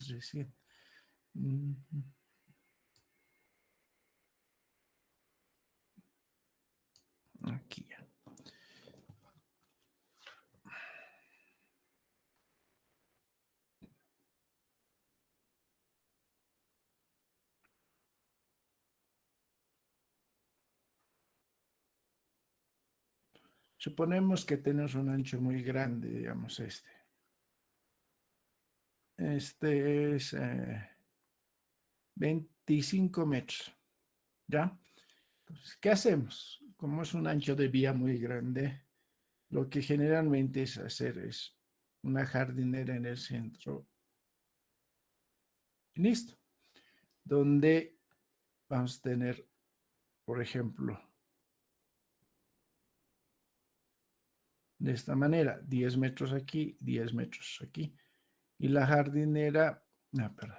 Recién. Mm, Aquí ya. Suponemos que tenemos un ancho muy grande, digamos este. Este es 25 metros, ¿ya? Entonces, ¿qué hacemos? Como es un ancho de vía muy grande, lo que generalmente es hacer es una jardinera en el centro, y listo, donde vamos a tener, por ejemplo, de esta manera, 10 metros aquí, 10 metros aquí, y la jardinera, perdón,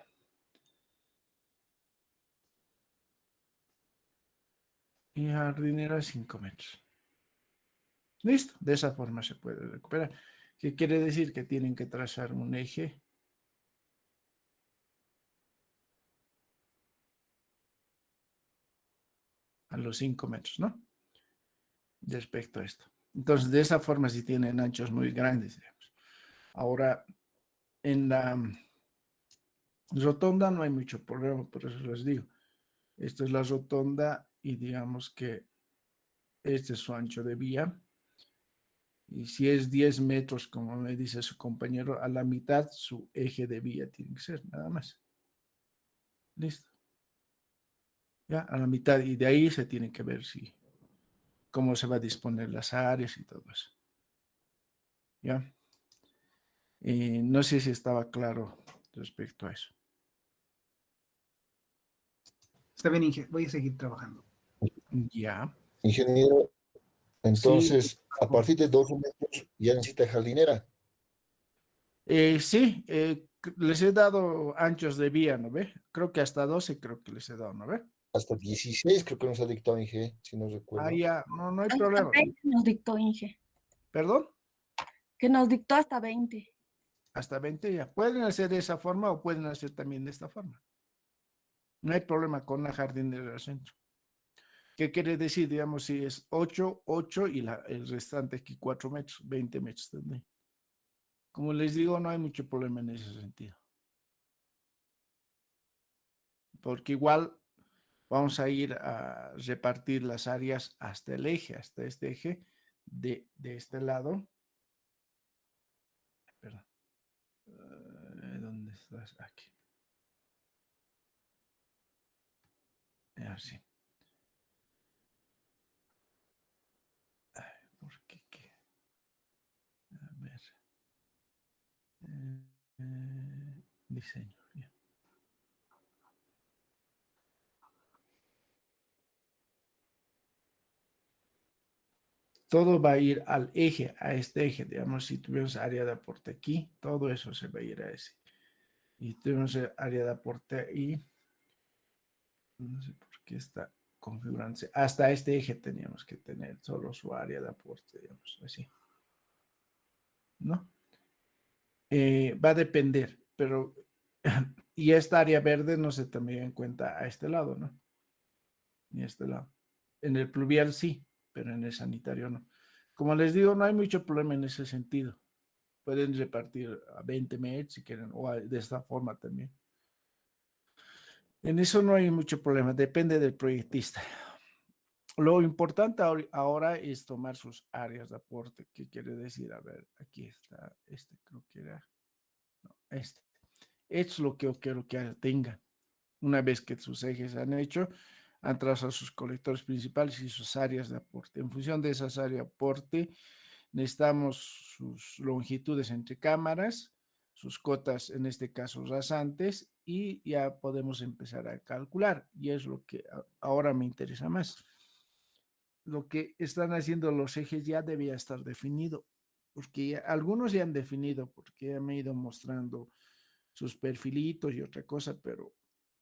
y jardinera 5 metros. Listo, de esa forma se puede recuperar. ¿Qué quiere decir? Que tienen que trazar un eje a los 5 metros, ¿no? Respecto a esto. Entonces, de esa forma sí tienen anchos muy grandes, digamos. Ahora, en la rotonda no hay mucho problema, por eso les digo. Esta es la rotonda y digamos que este es su ancho de vía. Y si es 10 metros, como me dice su compañero, a la mitad su eje de vía tiene que ser, nada más. Listo. Ya, a la mitad. Y de ahí se tiene que ver si cómo se va a disponer las áreas y todo eso. ¿Ya? No sé si estaba claro respecto a eso. Está bien, Inge, voy a seguir trabajando. Ya. Ingeniero, Sí, entonces, a partir de 12 metros ya necesita jardinera. sí, les he dado anchos de vía, ¿no ve? Creo que hasta 12 creo que les he dado, ¿no ve? Hasta 16 creo que nos ha dictado Inge, si no Ah, recuerdo. ya, no, no hay Hasta problema. 20 nos dictó Inge. ¿Perdón? Que nos dictó hasta 20. Hasta 20 ya. Pueden hacer de esa forma o pueden hacer también de esta forma. No hay problema con la jardinera del centro. ¿Qué quiere decir? Digamos, si es 8, 8 y el restante aquí 4 metros, 20 metros también. Como les digo, no hay mucho problema en ese sentido. Porque igual vamos a ir a repartir las áreas hasta el eje, hasta este eje de este lado. Perdón. ¿Dónde estás? Aquí. Así. ¿Por qué? ¿Qué? A ver. Diseño. Ya. Todo va a ir al eje, a este eje. Digamos, si tuvimos área de aporte aquí, todo eso se va a ir a ese. Y tuvimos área de aporte ahí. No sé por qué está configurándose. Hasta este eje teníamos que tener solo su área de aporte, digamos, así. ¿No? Va a depender, pero y esta área verde no se tendría en cuenta a este lado, ¿no? Ni a este lado. En el pluvial sí, pero en el sanitario no. Como les digo, no hay mucho problema en ese sentido. Pueden repartir a 20 metros si quieren, o de esta forma también. En eso no hay mucho problema, depende del proyectista. Lo importante ahora es tomar sus áreas de aporte. ¿Qué quiere decir? A ver, aquí está, este creo que era, no, este. Esto es lo que yo quiero que tengan. Una vez que sus ejes se han hecho, han trazado sus colectores principales y sus áreas de aporte. En función de esas áreas de aporte, necesitamos sus longitudes entre cámaras, sus cotas, en este caso rasantes, y ya podemos empezar a calcular. Y es lo que ahora me interesa más. Lo que están haciendo los ejes ya debía estar definido, porque algunos ya han definido, porque ya me he ido mostrando sus perfilitos y otra cosa, pero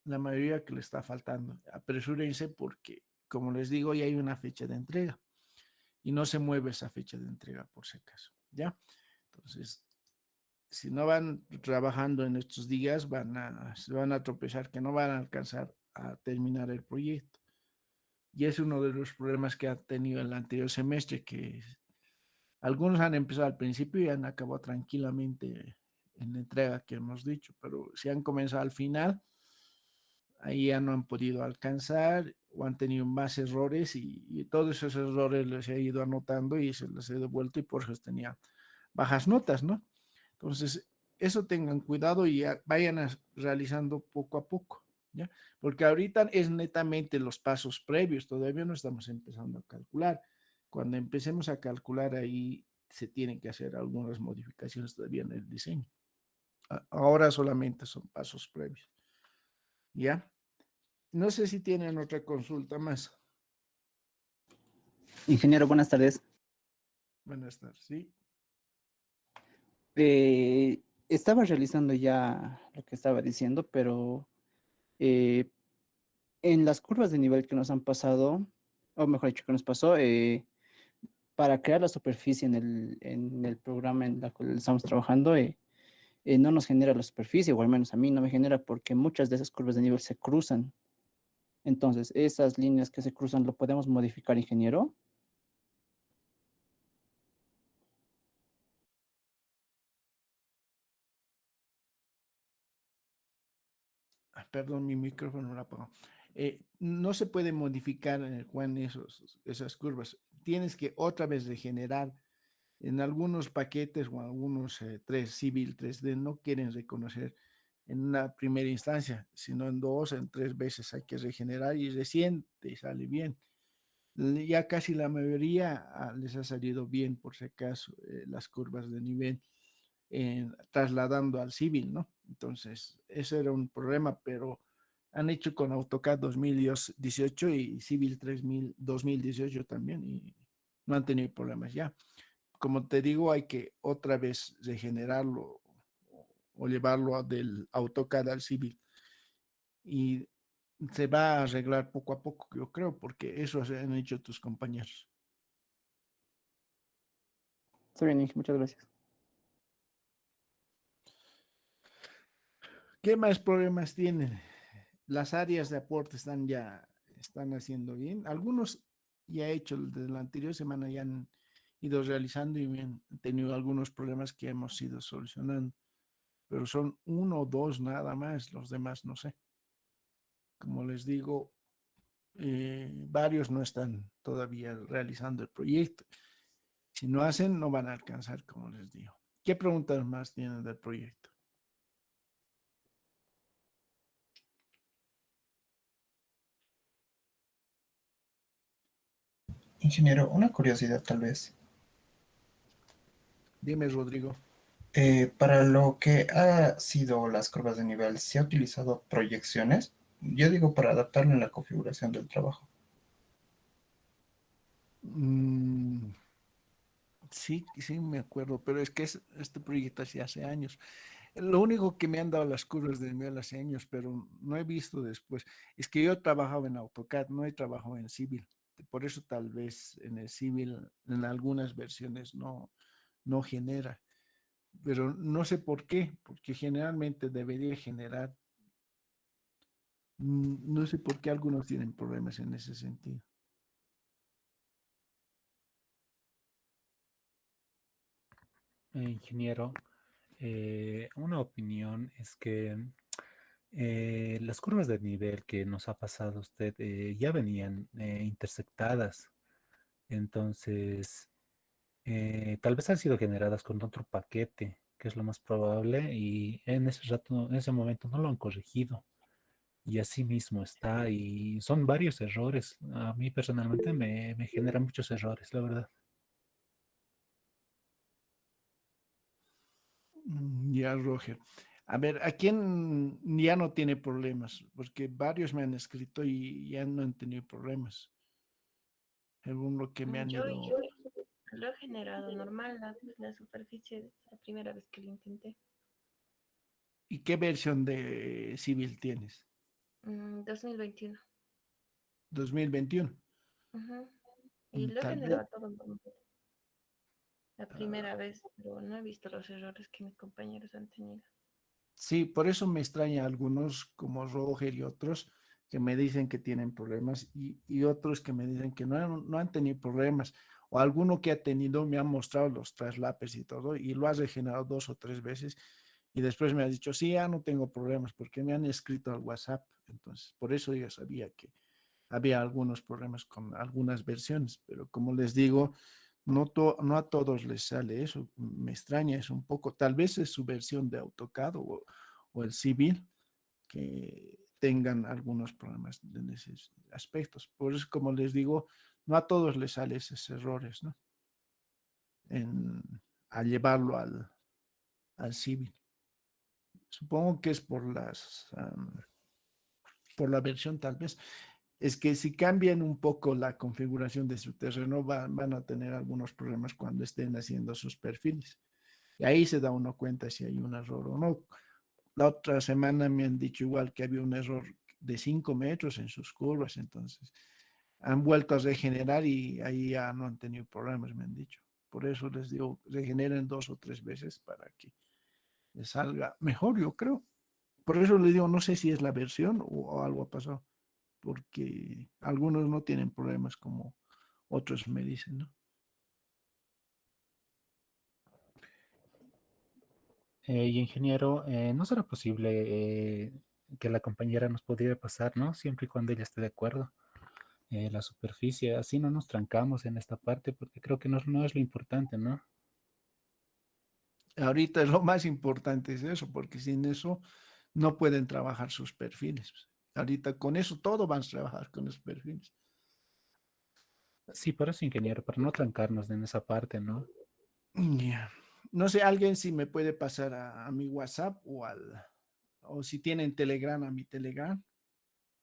la mayoría que le está faltando. Apresúrense porque, como les digo, ya hay una fecha de entrega y no se mueve esa fecha de entrega por si acaso, ¿ya? Entonces, si no van trabajando en estos días, se van a tropezar, que no van a alcanzar a terminar el proyecto. Y es uno de los problemas que ha tenido el anterior semestre, que algunos han empezado al principio y han acabado tranquilamente en la entrega que hemos dicho, pero si han comenzado al final, ahí ya no han podido alcanzar o han tenido más errores y todos esos errores les he ido anotando y se les he devuelto y por eso tenía bajas notas, ¿no? Entonces, eso tengan cuidado y vayan realizando poco a poco, ¿ya? Porque ahorita es netamente los pasos previos, todavía no estamos empezando a calcular. Cuando empecemos a calcular ahí se tienen que hacer algunas modificaciones todavía en el diseño. Ahora solamente son pasos previos, ¿ya? No sé si tienen otra consulta más. Ingeniero, buenas tardes. Buenas tardes, ¿sí? Estaba realizando ya lo que estaba diciendo, pero eh, en las curvas de nivel que nos han pasado, o mejor dicho, que nos pasó, para crear la superficie en el programa en el cual estamos trabajando, no nos genera la superficie, o al menos a mí no me genera, porque muchas de esas curvas de nivel se cruzan. Entonces, esas líneas que se cruzan, ¿lo podemos modificar, ingeniero? Perdón, mi micrófono lo apagó. No se puede modificar, Juan, esas curvas. Tienes que otra vez regenerar. En algunos paquetes o algunos Civil 3D no quieren reconocer en una primera instancia, sino en dos, en tres veces hay que regenerar y recién te sale bien. Ya casi la mayoría les ha salido bien, por si acaso, las curvas de nivel trasladando al Civil, ¿no? Entonces, ese era un problema, pero han hecho con AutoCAD 2018 y Civil 3000, 2018 también y no han tenido problemas ya. Como te digo, hay que otra vez regenerarlo o llevarlo del AutoCAD al Civil y se va a arreglar poco a poco, yo creo, porque eso han hecho tus compañeros. Está bien, Inge, muchas gracias. ¿Qué más problemas tienen? Las áreas de aporte están haciendo bien. Algunos ya he hecho desde la anterior semana, ya han ido realizando y han tenido algunos problemas que hemos ido solucionando, pero son uno o dos nada más, los demás no sé. Como les digo, varios no están todavía realizando el proyecto. Si no hacen, no van a alcanzar, como les digo. ¿Qué preguntas más tienen del proyecto? Ingeniero, una curiosidad tal vez. Dime, Rodrigo. Para lo que ha sido las curvas de nivel, ¿se ha utilizado proyecciones? Yo digo para adaptarlo en la configuración del trabajo. Mm, sí, sí me acuerdo, pero es que este proyecto hace años. Lo único que me han dado las curvas de nivel hace años, pero no he visto después, es que yo trabajaba en AutoCAD, no he trabajado en Civil. Por eso tal vez en el Civil, en algunas versiones no genera. Pero no sé por qué, porque generalmente debería generar. No sé por qué algunos tienen problemas en ese sentido. Ingeniero, una opinión es que las curvas de nivel que nos ha pasado usted ya venían intersectadas, entonces tal vez han sido generadas con otro paquete, que es lo más probable, y en ese rato, en ese momento no lo han corregido. Y así mismo está, y son varios errores. A mí personalmente me generan muchos errores, la verdad. Ya, Roger. A ver, ¿a quién ya no tiene problemas? Porque varios me han escrito y ya no han tenido problemas. Según lo que me han Yo ido. lo he generado normal, la superficie, la primera vez que lo intenté. ¿Y qué versión de Civil tienes? 2021. 2021. Ujú. Y lo he Tal vez, generado todo en volumen. la primera vez, pero no he visto los errores que mis compañeros han tenido. Sí, por eso me extraña algunos como Roger y otros que me dicen que tienen problemas y otros que me dicen que no han tenido problemas. O alguno que ha tenido me ha mostrado los traslapes y todo y lo ha regenerado 2 o 3 veces y después me ha dicho, sí, ya no tengo problemas porque me han escrito al WhatsApp. Entonces, por eso yo sabía que había algunos problemas con algunas versiones, pero como les digo, no a todos les sale eso. Me extraña eso un poco. Tal vez es su versión de AutoCAD o el civil que tengan algunos problemas en esos aspectos. Por eso, como les digo, no a todos les sale esos errores, ¿no? A llevarlo al civil. Supongo que es por la versión tal vez. Es que si cambian un poco la configuración de su terreno, van a tener algunos problemas cuando estén haciendo sus perfiles. Y ahí se da uno cuenta si hay un error o no. La otra semana me han dicho igual que había un error de 5 metros en sus curvas, entonces han vuelto a regenerar y ahí ya no han tenido problemas, me han dicho. Por eso les digo, regeneren 2 o 3 veces para que les salga mejor, yo creo. Por eso les digo, no sé si es la versión o algo ha pasado, porque algunos no tienen problemas como otros me dicen, ¿no? Y ingeniero, ¿no será posible que la compañera nos pudiera pasar, ¿no? Siempre y cuando ella esté de acuerdo, la superficie, así no nos trancamos en esta parte, porque creo que no es lo importante, ¿no? Ahorita lo más importante es eso, porque sin eso no pueden trabajar sus perfiles. Ahorita con eso todo van a trabajar con los perfiles. Sí, por eso, ingeniero, para no trancarnos en esa parte, ¿no? Ya. No sé, alguien si me puede pasar a mi WhatsApp o si tienen Telegram a mi Telegram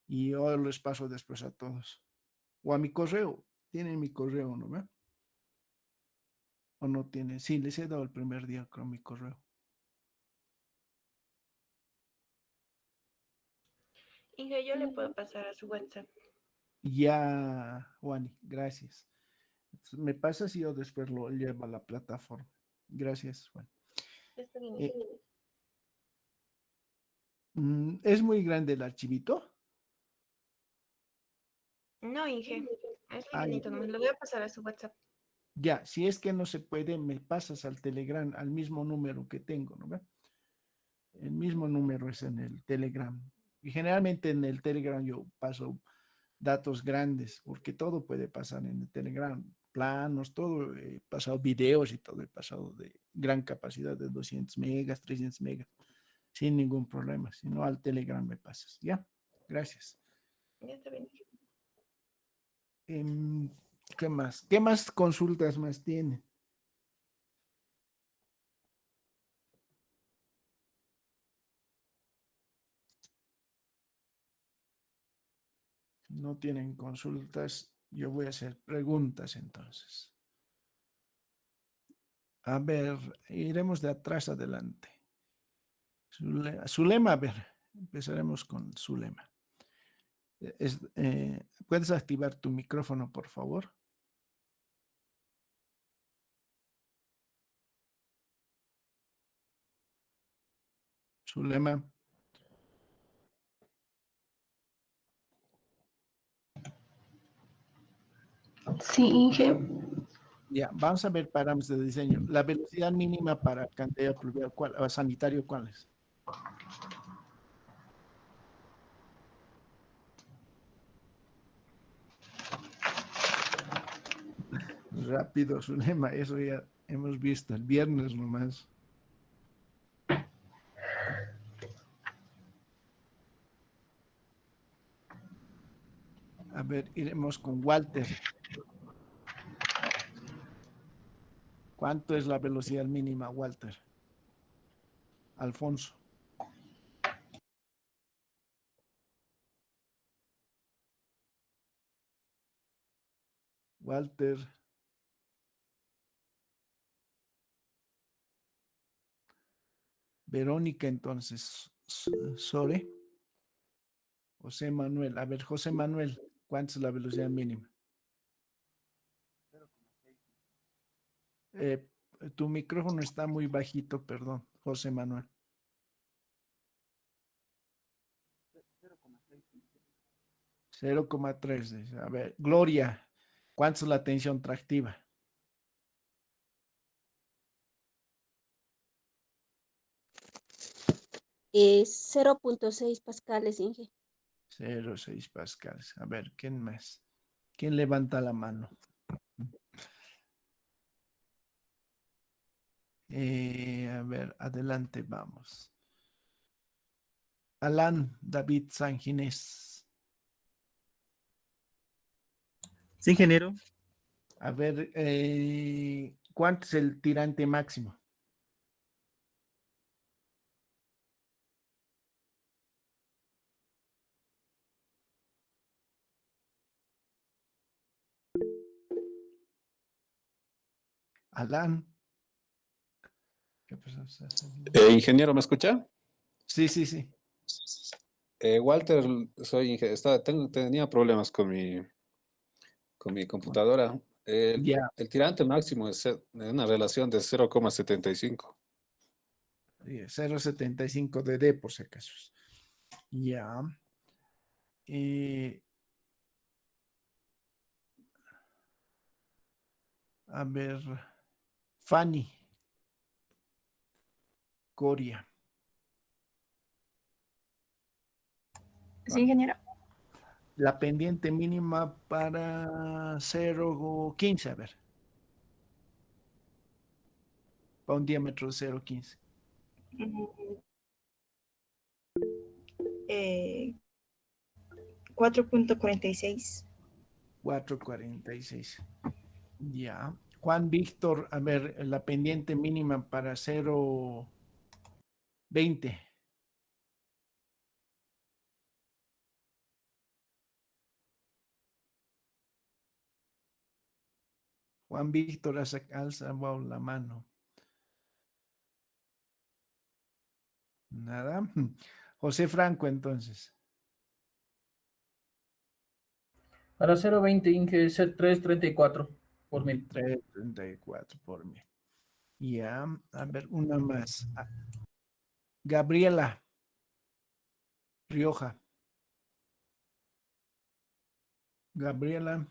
y yo les paso después a todos. O a mi correo. Tienen mi correo, ¿no ve? ¿O no tienen? Sí, les he dado el primer día con mi correo. Inge, yo le puedo pasar a su WhatsApp. Ya, Juani, gracias. Entonces, me pasas y yo después lo llevo a la plataforma. Gracias, Juan. Está bien. Eh, ¿Es muy grande el archivito? No, Inge, es Ah, livianito, nomás lo voy a pasar a su WhatsApp. ya, si es que no se puede, me pasas al Telegram, al mismo número que tengo, ¿no ve? El mismo número es en el Telegram. Y generalmente en el Telegram yo paso datos grandes, porque todo puede pasar en el Telegram, planos, todo, he pasado videos y todo, he pasado de gran capacidad de 200 megas, 300 megas, sin ningún problema, si no al Telegram me pasas, ¿ya? Gracias. Ya está bien. Em, ¿Qué más? ¿Qué más consultas más tiene? No tienen consultas, yo voy a hacer preguntas entonces. A ver, iremos de atrás adelante. Zulema, a ver, empezaremos con Zulema. ¿Puedes activar tu micrófono, por favor? Zulema. Sí, Inge. Ya, vamos a ver parámetros de diseño. La velocidad mínima para cantidad pluvial, sanitario, ¿cuál es? Rápido, Zulema, eso ya hemos visto el viernes nomás. A ver, iremos con Walter. ¿Cuánto es la velocidad mínima, Walter? Alfonso. Walter. Verónica, entonces, Sore. José Manuel. A ver, José Manuel, ¿cuánto es la velocidad mínima? Tu micrófono está muy bajito, perdón, José Manuel. 0,3. Dice. A ver, Gloria, ¿cuánto es la tensión tractiva? 0.6 pascales, Inge. 0,6 pascales. A ver, ¿quién más? ¿Quién levanta la mano? A ver, adelante vamos. Alan David Sanginés. Sí, ingeniero. A ver, ¿cuánto es el tirante máximo? Alan. ¿Qué pasó? Ingeniero, ¿me escucha? Sí, sí, sí. Walter, tenía problemas con mi computadora. Ya, El tirante máximo es una relación de 0,75. 0,75 de D por si acaso. Ya. A ver, Fanny Coria. Sí, ingeniero. La pendiente mínima para 0,15, a ver. Para un diámetro de 0,15. Eh, 4.46. 4,46. Ya. Juan Víctor, a ver, la pendiente mínima para 0,20. Juan Víctor alza la mano. Nada. José Franco, entonces. Para 0.20, Inge, es 3.34 por mil. 3,34 por mil. Ya, a ver, una más. Gabriela Rioja. Gabriela,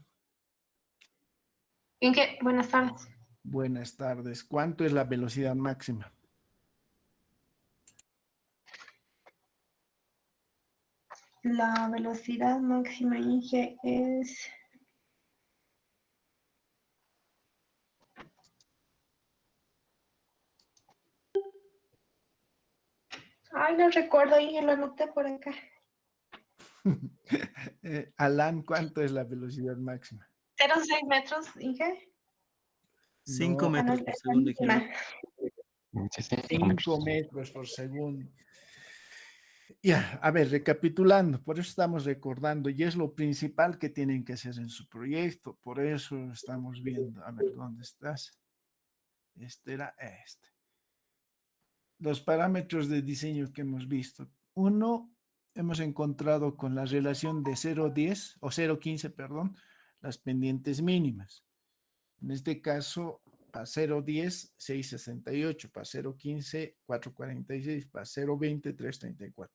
Inge, buenas tardes. buenas tardes. ¿Cuánto es la velocidad máxima? La velocidad máxima, Inge, es... Ay, no recuerdo, Inge, lo anoté por acá. Alan, ¿cuánto es la velocidad máxima? 0,6 metros, Inge. 5 No, metros por segundo, ingeniero. 5 metros por segundo. Ya, a ver, recapitulando, por eso estamos recordando, y es lo principal que tienen que hacer en su proyecto, por eso estamos viendo, a ver, ¿dónde estás? Este era este. Los parámetros de diseño que hemos visto. Uno, hemos encontrado con la relación de 0,10 o 0,15, perdón, las pendientes mínimas. En este caso, para 0,10, 6,68, para 0,15, 4,46, para 0,20, 3,34.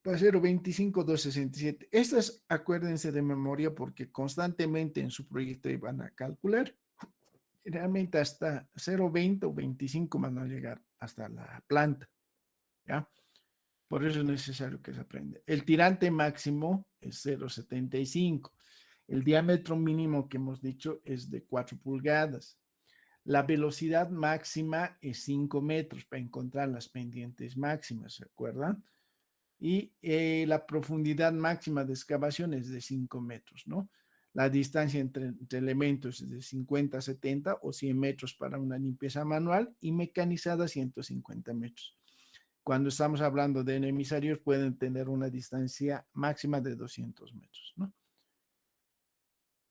Para 0,25, 2,67. Estas acuérdense de memoria porque constantemente en su proyecto van a calcular. Realmente hasta 0,20 o 25 van a llegar hasta la planta. ¿Ya? Por eso es necesario que se aprenda. El tirante máximo es 0,75. El diámetro mínimo que hemos dicho es de 4 pulgadas. La velocidad máxima es 5 metros para encontrar las pendientes máximas, ¿se acuerdan? Y la profundidad máxima de excavación es de 5 metros, ¿no? La distancia entre elementos es de 50 a 70 o 100 metros para una limpieza manual y mecanizada 150 metros. Cuando estamos hablando de emisarios pueden tener una distancia máxima de 200 metros, ¿no?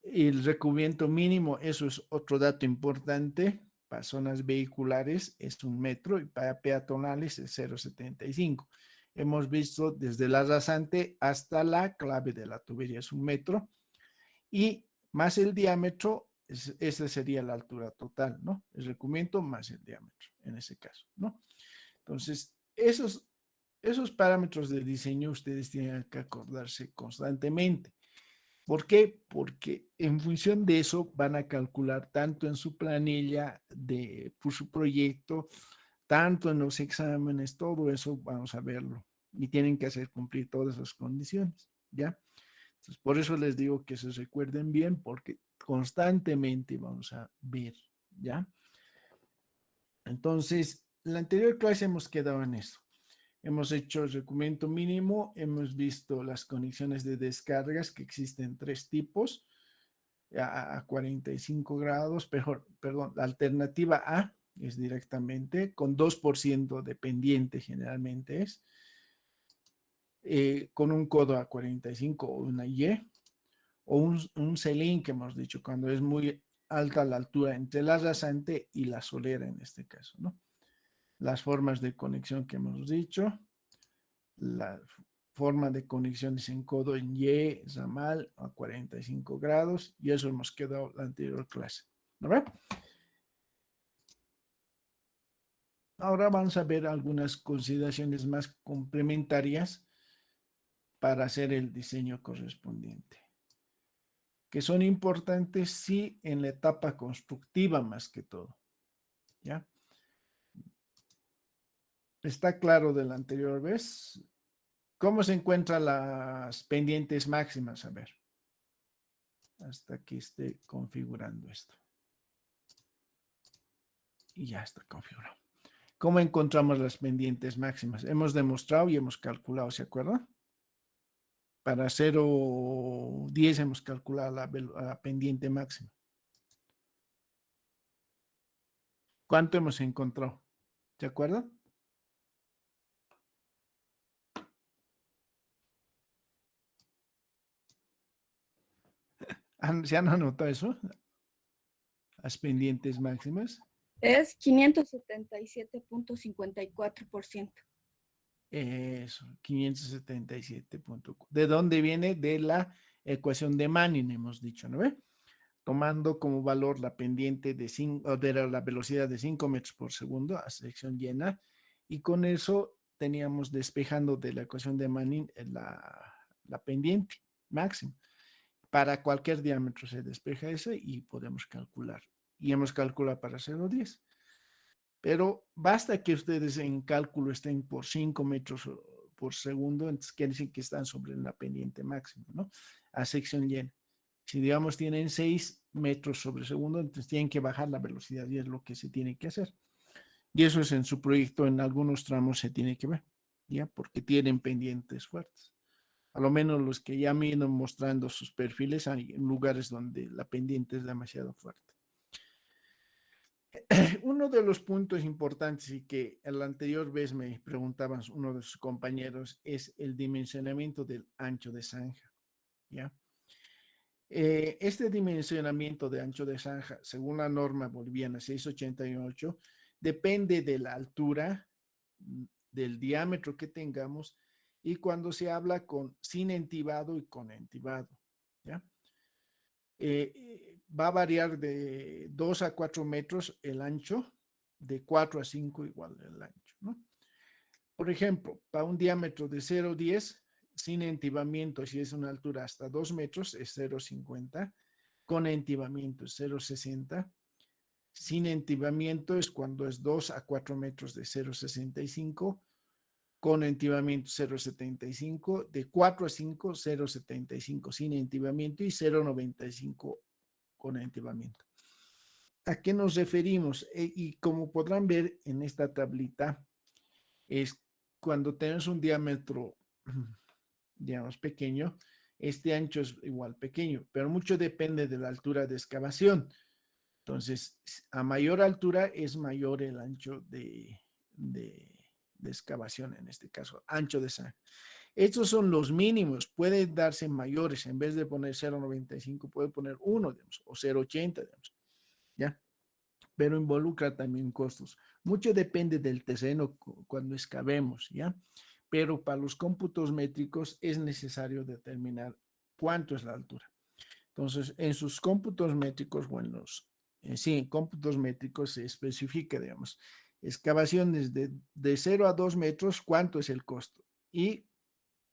Y el recubrimiento mínimo, eso es otro dato importante, para zonas vehiculares es 1 metro y para peatonales es 0,75. Hemos visto desde la rasante hasta la clave de la tubería es 1 metro y más el diámetro esa sería la altura total, ¿no? El recubrimiento más el diámetro, en ese caso, ¿no? Entonces, esos parámetros de diseño ustedes tienen que acordarse constantemente. ¿Por qué? Porque en función de eso van a calcular tanto en su planilla por su proyecto, tanto en los exámenes, todo eso vamos a verlo. Y tienen que hacer cumplir todas esas condiciones, ¿ya? Entonces, por eso les digo que se recuerden bien, porque constantemente vamos a ver, ¿ya? Entonces, en la anterior clase hemos quedado en eso. Hemos hecho el recubrimiento mínimo, hemos visto las conexiones de descargas, que existen 3 tipos, a 45 grados, perdón, la alternativa A es directamente, con 2% de pendiente generalmente es, con un codo a 45 o una Y, o un celín que hemos dicho, cuando es muy alta la altura entre la rasante y la solera en este caso, ¿no? Las formas de conexión que hemos dicho, la forma de conexiones en codo en Y, ramal a 45 grados, y eso hemos quedado la anterior clase. ¿No ve? Ahora vamos a ver algunas consideraciones más complementarias para hacer el diseño correspondiente, que son importantes, sí, en la etapa constructiva más que todo. ¿Ya? ¿Está claro de la anterior vez? ¿Cómo se encuentran las pendientes máximas? A ver, hasta que esté configurando esto. Y ya está configurado. ¿Cómo encontramos las pendientes máximas? Hemos demostrado y hemos calculado, ¿se acuerdan? Para 0,10 hemos calculado la pendiente máxima. ¿Cuánto hemos encontrado? ¿Se acuerdan? ¿Se han anotado eso? Las pendientes máximas. Es 577.54%. Eso, 577. ¿De dónde viene? De la ecuación de Manning, hemos dicho, ¿no ve? Tomando como valor la pendiente de la velocidad de 5 metros por segundo a sección llena, y con eso teníamos despejando de la ecuación de Manning la pendiente máxima. Para cualquier diámetro se despeja ese y podemos calcular. Y hemos calculado para 0,10. Pero basta que ustedes en cálculo estén por 5 metros por segundo, entonces quiere decir que están sobre la pendiente máxima, ¿no? A sección llena. Si, digamos, tienen 6 metros sobre segundo, entonces tienen que bajar la velocidad y es lo que se tiene que hacer. Y eso es en su proyecto, en algunos tramos se tiene que ver, ¿ya? Porque tienen pendientes fuertes. A lo menos los que ya me iban mostrando sus perfiles, hay lugares donde la pendiente es demasiado fuerte. Uno de los puntos importantes y que la anterior vez me preguntaban uno de sus compañeros es el dimensionamiento del ancho de zanja, ¿ya? Este dimensionamiento de ancho de zanja, según la norma boliviana 688, depende de la altura, del diámetro que tengamos, y cuando se habla sin entibado y con entibado, ¿ya? Va a variar de 2 a 4 metros el ancho, de 4 a 5 igual el ancho, ¿no? Por ejemplo, para un diámetro de 0,10, sin entibamiento, si es una altura hasta 2 metros, es 0,50, con entibamiento es 0,60, sin entibamiento es cuando es 2 a 4 metros de 0,65, con entibamiento 0,75, de 4 a 5, 0,75 sin entibamiento y 0,95 con entibamiento. ¿A qué nos referimos? Y como podrán ver en esta tablita, es cuando tenemos un diámetro, digamos, pequeño, este ancho es igual pequeño, pero mucho depende de la altura de excavación. Entonces, a mayor altura es mayor el ancho de excavación, en este caso, ancho de zanja. Estos son los mínimos, puede darse mayores, en vez de poner 0,95 puede poner 1, digamos, o 0,80, digamos, ¿ya? Pero involucra también costos. Mucho depende del terreno cuando excavemos, ¿ya? Pero para los cómputos métricos es necesario determinar cuánto es la altura. Entonces, en sus cómputos métricos, bueno, sí, en cómputos métricos se especifica, digamos, excavaciones de 0 a 2 metros, ¿cuánto es el costo? Y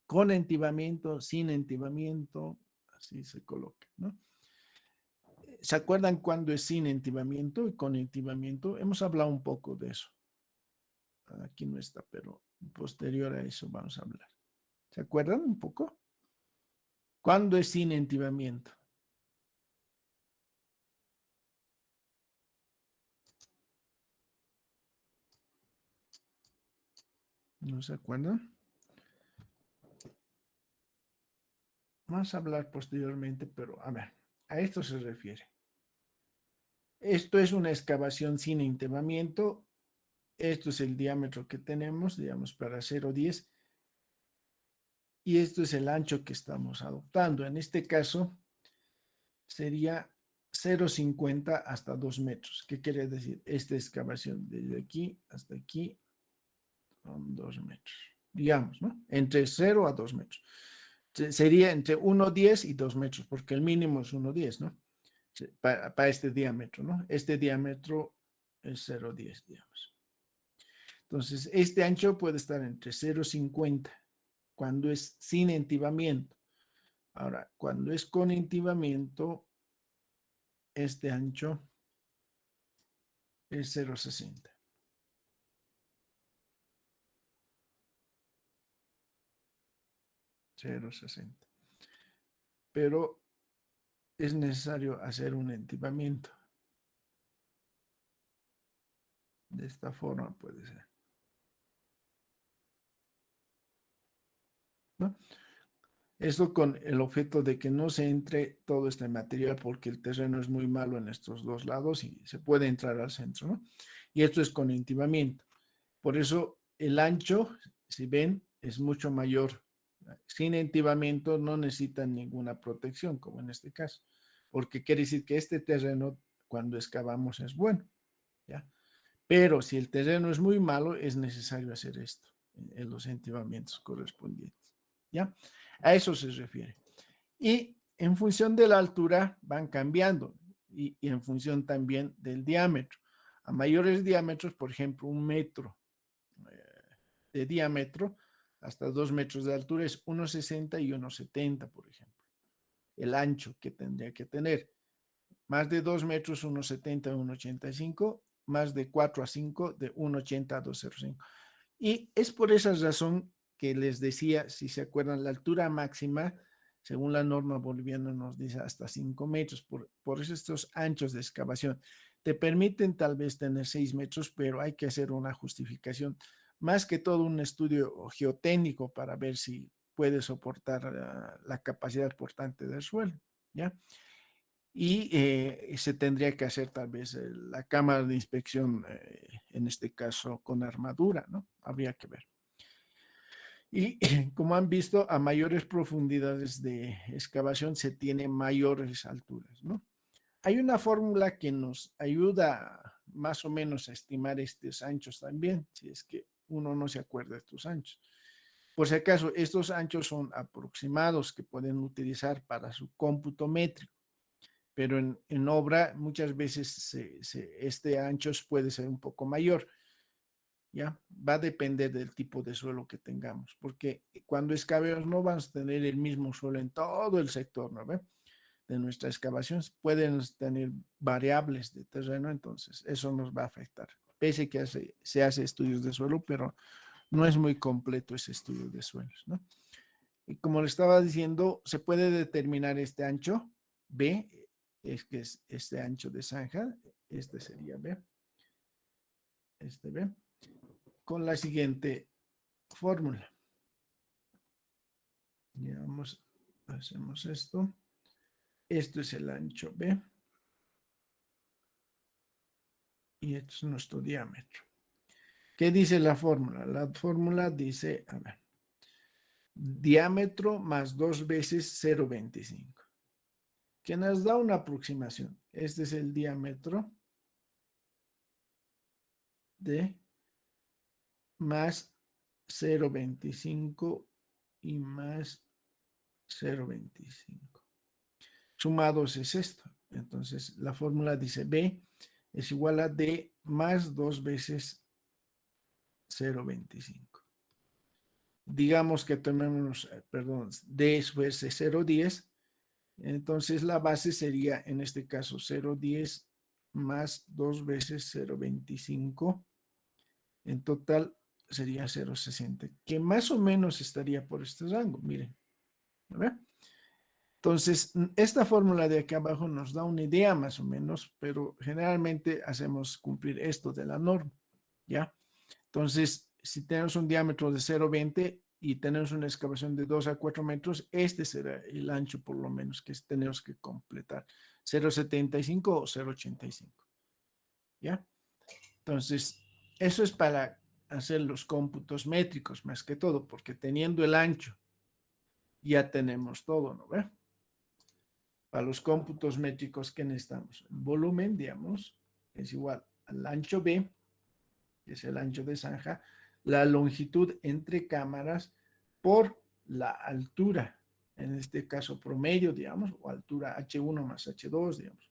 con entibamiento, sin entibamiento, así se coloca, ¿no? ¿Se acuerdan cuándo es sin entibamiento y con entibamiento? Hemos hablado un poco de eso. Aquí no está, pero posterior a eso vamos a hablar. ¿Se acuerdan un poco? ¿Cuándo es sin entibamiento? ¿No se acuerdan? Vamos a hablar posteriormente, pero a ver, a esto se refiere. Esto es una excavación sin entibamiento. Esto es el diámetro que tenemos, digamos, para 0,10. Y esto es el ancho que estamos adoptando. En este caso, sería 0,50 hasta 2 metros. ¿Qué quiere decir? Esta excavación desde aquí hasta aquí son 2 metros. Digamos, ¿no? Entre 0 a 2 metros. Sería entre 1,10 y 2 metros, porque el mínimo es 1,10, ¿no? Para este diámetro, ¿no? Este diámetro es 0,10, digamos. Entonces, este ancho puede estar entre 0,50 cuando es sin entibamiento. Ahora, cuando es con entibamiento, este ancho es 0,60. Pero es necesario hacer un entibamiento. De esta forma puede ser, ¿no? Esto con el objeto de que no se entre todo este material porque el terreno es muy malo en estos dos lados y se puede entrar al centro, ¿no? Y esto es con entibamiento. Por eso el ancho, si ven, es mucho mayor. Sin entibamiento no necesitan ninguna protección, como en este caso, porque quiere decir que este terreno, cuando excavamos, es bueno, ¿ya? Pero si el terreno es muy malo, es necesario hacer esto, en los entibamientos correspondientes, ¿ya? A eso se refiere. Y en función de la altura van cambiando y en función también del diámetro. A mayores diámetros, por ejemplo, 1 metro de diámetro hasta 2 metros de altura es 1,60 y 1,70, por ejemplo. El ancho que tendría que tener. Más de 2 metros, 1,70 a 1,85. Más de 4 a 5, de 1,80 a 2,05. Y es por esa razón que les decía, si se acuerdan, la altura máxima, según la norma boliviana, nos dice hasta 5 metros. Por eso estos anchos de excavación te permiten tal vez tener 6 metros, pero hay que hacer una justificación. Más que todo un estudio geotécnico para ver si puede soportar la capacidad portante del suelo, ¿ya? Y se tendría que hacer tal vez la cámara de inspección, en este caso con armadura, ¿no? Habría que ver. Y como han visto, a mayores profundidades de excavación se tiene mayores alturas, ¿no? Hay una fórmula que nos ayuda más o menos a estimar estos anchos también, si es que uno no se acuerda de estos anchos. Por si acaso, estos anchos son aproximados que pueden utilizar para su cómputo métrico, pero en obra muchas veces este ancho puede ser un poco mayor, ¿ya? Va a depender del tipo de suelo que tengamos, porque cuando excavemos no vamos a tener el mismo suelo en todo el sector, ¿no ve? De nuestra excavación, pueden tener variables de terreno, entonces eso nos va a afectar. Pese que se hace estudios de suelo, pero no es muy completo ese estudio de suelos, ¿no? Y como le estaba diciendo, se puede determinar este ancho, B, es que es este ancho de zanja, este sería B, este B, con la siguiente fórmula. Digamos, hacemos esto. Esto es el ancho B. Y esto es nuestro diámetro. ¿Qué dice la fórmula? La fórmula dice, a ver, diámetro más 2 veces 0,25. Que nos da una aproximación. Este es el diámetro de más 0,25 y más 0,25. sumados es esto. Entonces, la fórmula dice B es igual a D más 2 veces 0,25. Digamos que tomemos, perdón, D fuese 0,10. Entonces, la base sería, en este caso, 0,10 más 2 veces 0,25. En total sería 0,60, que más o menos estaría por este rango. Miren. ¿A ver? Entonces, esta fórmula de aquí abajo nos da una idea más o menos, pero generalmente hacemos cumplir esto de la norma, ¿ya? Entonces, si tenemos un diámetro de 0,20 y tenemos una excavación de 2 a 4 metros, este será el ancho por lo menos que tenemos que completar, 0,75 o 0,85, ¿ya? Entonces, eso es para hacer los cómputos métricos más que todo, porque teniendo el ancho, ya tenemos todo, ¿no ve? Para los cómputos métricos que necesitamos. El volumen, digamos, es igual al ancho B, que es el ancho de zanja, la longitud entre cámaras por la altura, en este caso promedio, digamos, o altura H1 más H2, digamos.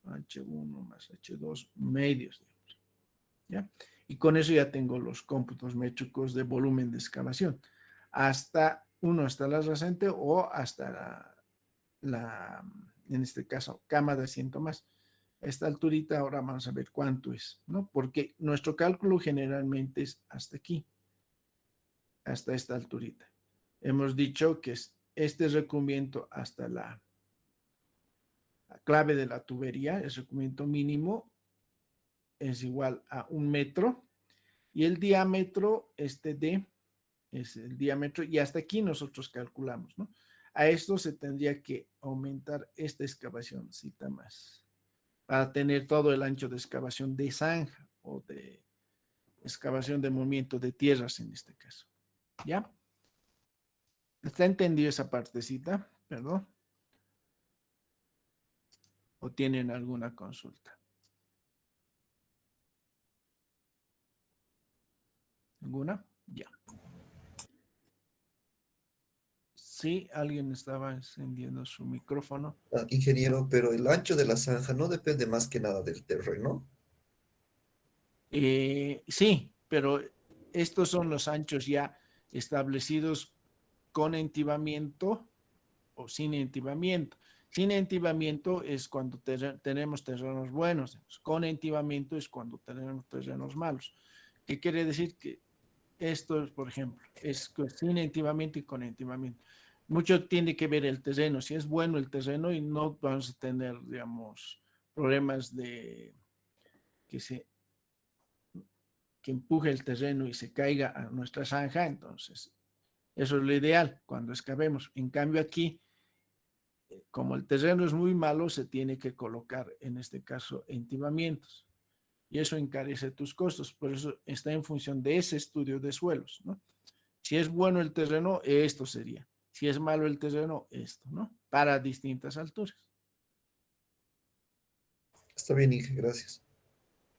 H1 más H2 medios, digamos. ¿Ya? Y con eso ya tengo los cómputos métricos de volumen de excavación. Hasta la rasante o hasta en este caso, cama de asiento más. A esta alturita ahora vamos a ver cuánto es, ¿no? Porque nuestro cálculo generalmente es hasta aquí, hasta esta alturita. Hemos dicho que este recubrimiento hasta la clave de la tubería, el recubrimiento mínimo, es igual a 1 metro y el diámetro, este D, es el diámetro, y hasta aquí nosotros calculamos, ¿no? A esto se tendría que aumentar esta excavacióncita más para tener todo el ancho de excavación de zanja o de excavación de movimiento de tierras en este caso. ¿Ya? ¿Está entendido esa partecita? Perdón. ¿O tienen alguna consulta? ¿Alguna? Ya. Sí, alguien estaba encendiendo su micrófono. Ingeniero, pero el ancho de la zanja no depende más que nada del terreno. Sí, pero estos son los anchos ya establecidos con entibamiento o sin entibamiento. Sin entibamiento es cuando tenemos terrenos buenos. Con entibamiento es cuando tenemos terrenos malos. ¿Qué quiere decir? Que esto, por ejemplo, es sin entibamiento y con entibamiento. Mucho tiene que ver el terreno. Si es bueno el terreno y no vamos a tener, digamos, problemas de que empuje el terreno y se caiga a nuestra zanja, entonces eso es lo ideal cuando excavemos. En cambio aquí, como el terreno es muy malo, se tiene que colocar, en este caso, entibamientos. Y eso encarece tus costos. Por eso está en función de ese estudio de suelos, ¿no? Si es bueno el terreno, esto sería. Si es malo el terreno, esto, ¿no? Para distintas alturas. Está bien, Inge, gracias.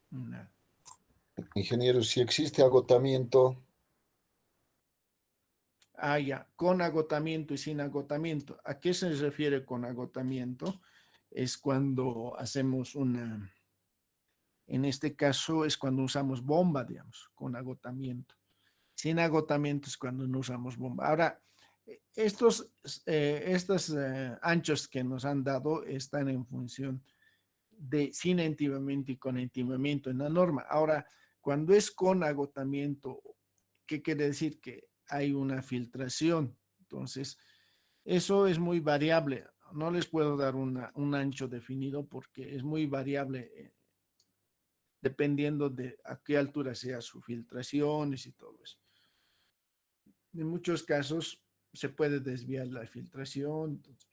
Nada. Ingeniero, si existe agotamiento, Ah, ya, con agotamiento y sin agotamiento. ¿A qué se refiere con agotamiento? Es cuando hacemos en este caso es cuando usamos bomba, digamos, con agotamiento. Sin agotamiento es cuando no usamos bomba. Ahora, estos anchos que nos han dado están en función de sin entibamiento y con entibamiento en la norma. Ahora, cuando es con agotamiento, ¿qué quiere decir? Que hay una filtración. Entonces, eso es muy variable. No les puedo dar un ancho definido porque es muy variable dependiendo de a qué altura sea su filtración y todo eso. En muchos casos se puede desviar la filtración. Entonces,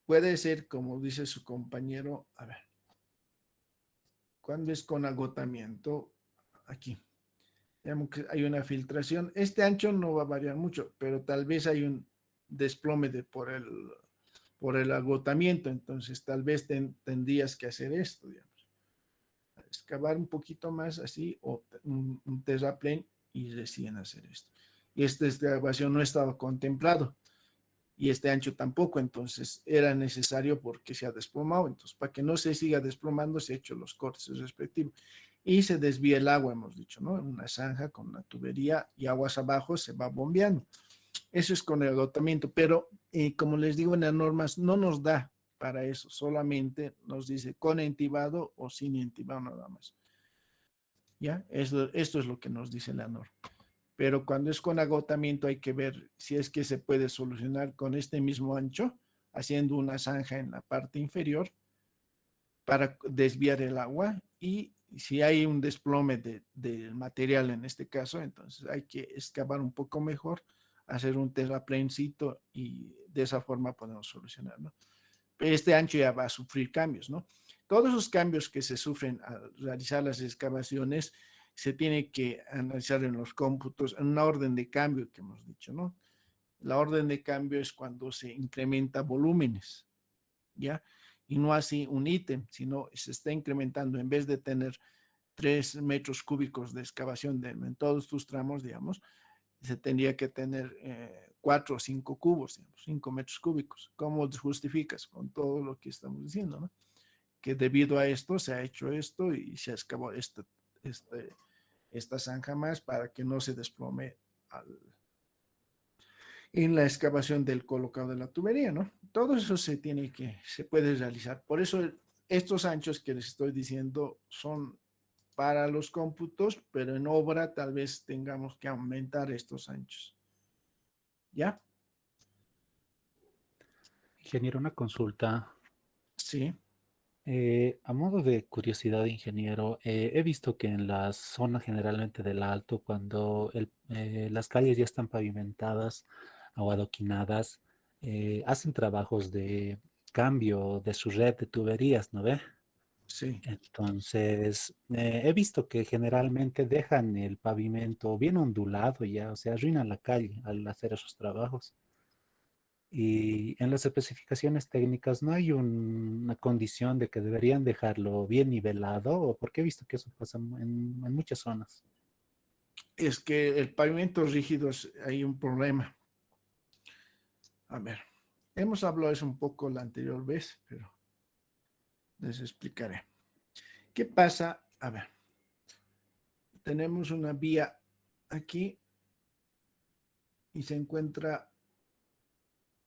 puede ser, como dice su compañero, a ver, cuando es con agotamiento, aquí, digamos que hay una filtración. Este ancho no va a variar mucho, pero tal vez hay un desplome por el agotamiento, entonces tal vez tendrías que hacer esto, digamos. Excavar un poquito más así o un terraplén y recién hacer esto. y esta excavación no estaba contemplado y este ancho tampoco, entonces era necesario porque se ha desplomado, entonces para que no se siga desplomando se han hecho los cortes respectivos y se desvía el agua, hemos dicho, ¿no? En una zanja con una tubería y aguas abajo se va bombeando. Eso es con el agotamiento, pero como les digo en las normas no nos da para eso, solamente nos dice con entibado o sin entibado nada más. ¿Ya? Esto es lo que nos dice la norma. Pero cuando es con agotamiento hay que ver si es que se puede solucionar con este mismo ancho, haciendo una zanja en la parte inferior para desviar el agua y si hay un desplome del material en este caso, entonces hay que excavar un poco mejor, hacer un terraplencito y de esa forma podemos solucionar, ¿no? Este ancho ya va a sufrir cambios, ¿no? Todos esos cambios que se sufren al realizar las excavaciones se tiene que analizar en los cómputos en una orden de cambio que hemos dicho, ¿no? La orden de cambio es cuando se incrementa volúmenes, ¿ya? Y no así un ítem, sino se está incrementando en vez de tener 3 metros cúbicos de excavación en todos tus tramos, digamos, se tendría que tener 4 o 5 cubos, digamos, 5 metros cúbicos. ¿Cómo justificas con todo lo que estamos diciendo, ¿no? Que debido a esto se ha hecho esto y se excavó esta zanja más para que no se desplome en la excavación del colocado de la tubería, ¿no? Todo eso se puede realizar. Por eso estos anchos que les estoy diciendo son para los cómputos, pero en obra tal vez tengamos que aumentar estos anchos. ¿Ya? Ingeniero, una consulta. Sí. A modo de curiosidad, ingeniero, he visto que en la zona generalmente del Alto, cuando las calles ya están pavimentadas o adoquinadas, hacen trabajos de cambio de su red de tuberías, ¿no ve? Sí. Entonces, he visto que generalmente dejan el pavimento bien ondulado ya, o sea, arruinan la calle al hacer esos trabajos. Y en las especificaciones técnicas no hay una condición de que deberían dejarlo bien nivelado, o porque he visto que eso pasa en muchas zonas. Es que el pavimento rígido hay un problema. A ver, hemos hablado eso un poco la anterior vez, pero les explicaré. ¿Qué pasa? A ver, tenemos una vía aquí y se encuentra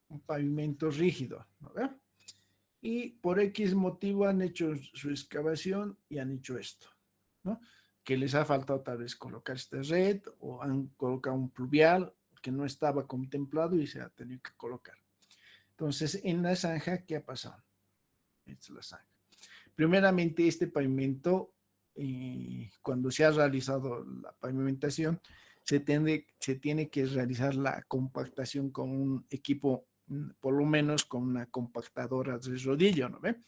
un pavimento rígido, ¿no ve? Y por X motivo han hecho su excavación y han hecho esto, ¿no? Que les ha faltado tal vez colocar esta red o han colocado un pluvial que no estaba contemplado y se ha tenido que colocar. Entonces, en la zanja, ¿qué ha pasado? Esta es la zanja. Primeramente, este pavimento, cuando se ha realizado la pavimentación, se tiene que realizar la compactación con un equipo, por lo menos con una compactadora de rodillo, ¿no ve?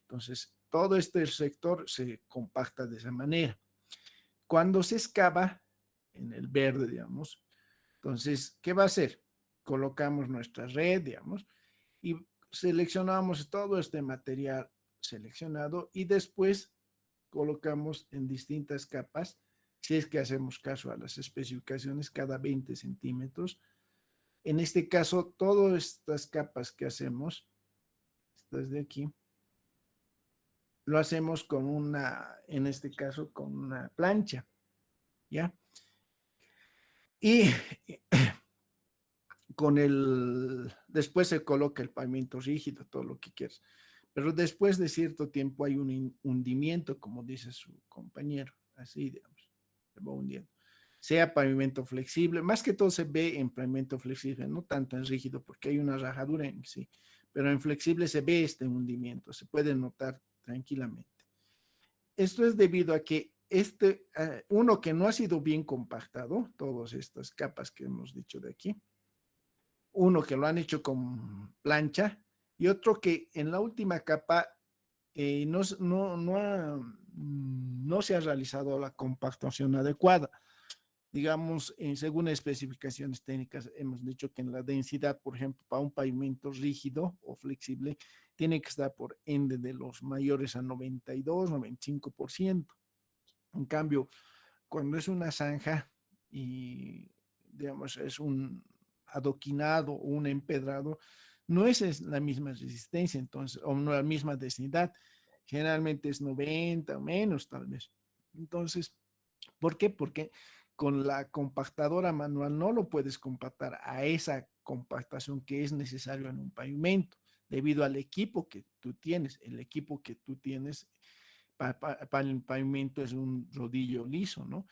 Entonces, todo este sector se compacta de esa manera. Cuando se excava en el verde, digamos, entonces, ¿qué va a hacer? Colocamos nuestra red, digamos, y seleccionamos todo este material seleccionado y después colocamos en distintas capas, si es que hacemos caso a las especificaciones, cada 20 centímetros. En este caso, todas estas capas que hacemos, estas de aquí, lo hacemos con en este caso, con una plancha, ¿ya? Y después se coloca el pavimento rígido, todo lo que quieras. Pero después de cierto tiempo hay un hundimiento, como dice su compañero, así, digamos, se va hundiendo. Sea pavimento flexible, más que todo se ve en pavimento flexible, no tanto en rígido, porque hay una rajadura en sí, pero en flexible se ve este hundimiento, se puede notar tranquilamente. Esto es debido a que uno que no ha sido bien compactado, todas estas capas que hemos dicho de aquí, uno que lo han hecho con plancha y otro que en la última capa no se ha realizado la compactación adecuada. Digamos, según especificaciones técnicas, hemos dicho que en la densidad, por ejemplo, para un pavimento rígido o flexible, tiene que estar por ende de los mayores a 92, 95%. En cambio, cuando es una zanja y digamos, es un adoquinado o un empedrado, no es la misma resistencia, entonces, o no la misma densidad. Generalmente es 90 o menos, tal vez. Entonces, ¿por qué? Porque con la compactadora manual no lo puedes compactar a esa compactación que es necesario en un pavimento, debido al equipo que tú tienes. El equipo que tú tienes para el pavimento es un rodillo liso, ¿no?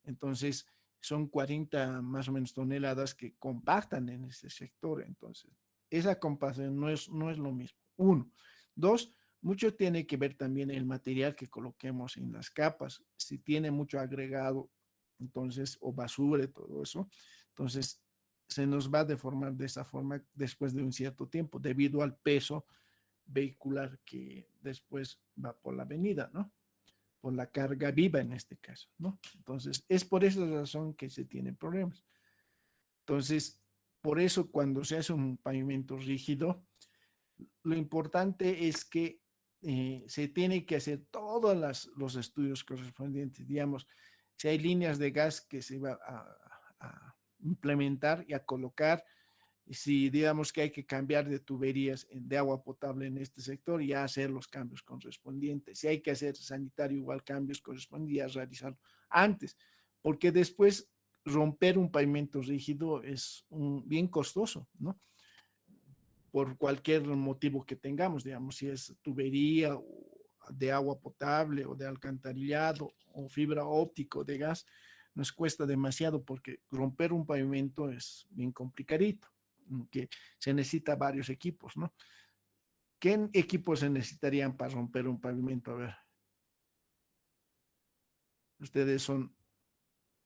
Entonces, son 40 más o menos toneladas que compactan en ese sector. Entonces, esa compactación no es lo mismo. Uno. Dos, mucho tiene que ver también el material que coloquemos en las capas. Si tiene mucho agregado, entonces, o basura y todo eso, entonces se nos va a deformar de esa forma después de un cierto tiempo, debido al peso vehicular que después va por la avenida, ¿no? Por la carga viva en este caso, ¿no? Entonces, es por esa razón que se tienen problemas. Entonces, por eso cuando se hace un pavimento rígido, lo importante es que se tiene que hacer todos los estudios correspondientes. Digamos, si hay líneas de gas que se va a implementar y a colocar, si digamos que hay que cambiar de tuberías de agua potable en este sector, ya hacer los cambios correspondientes. Si hay que hacer sanitario, igual cambios correspondientes, realizarlo antes, porque después romper un pavimento rígido es bien costoso, ¿no? Por cualquier motivo que tengamos, digamos, si es tubería de agua potable o de alcantarillado o fibra óptica de gas, nos cuesta demasiado porque romper un pavimento es bien complicadito, que se necesita varios equipos, ¿no? ¿Qué equipos se necesitarían para romper un pavimento? A ver. Ustedes son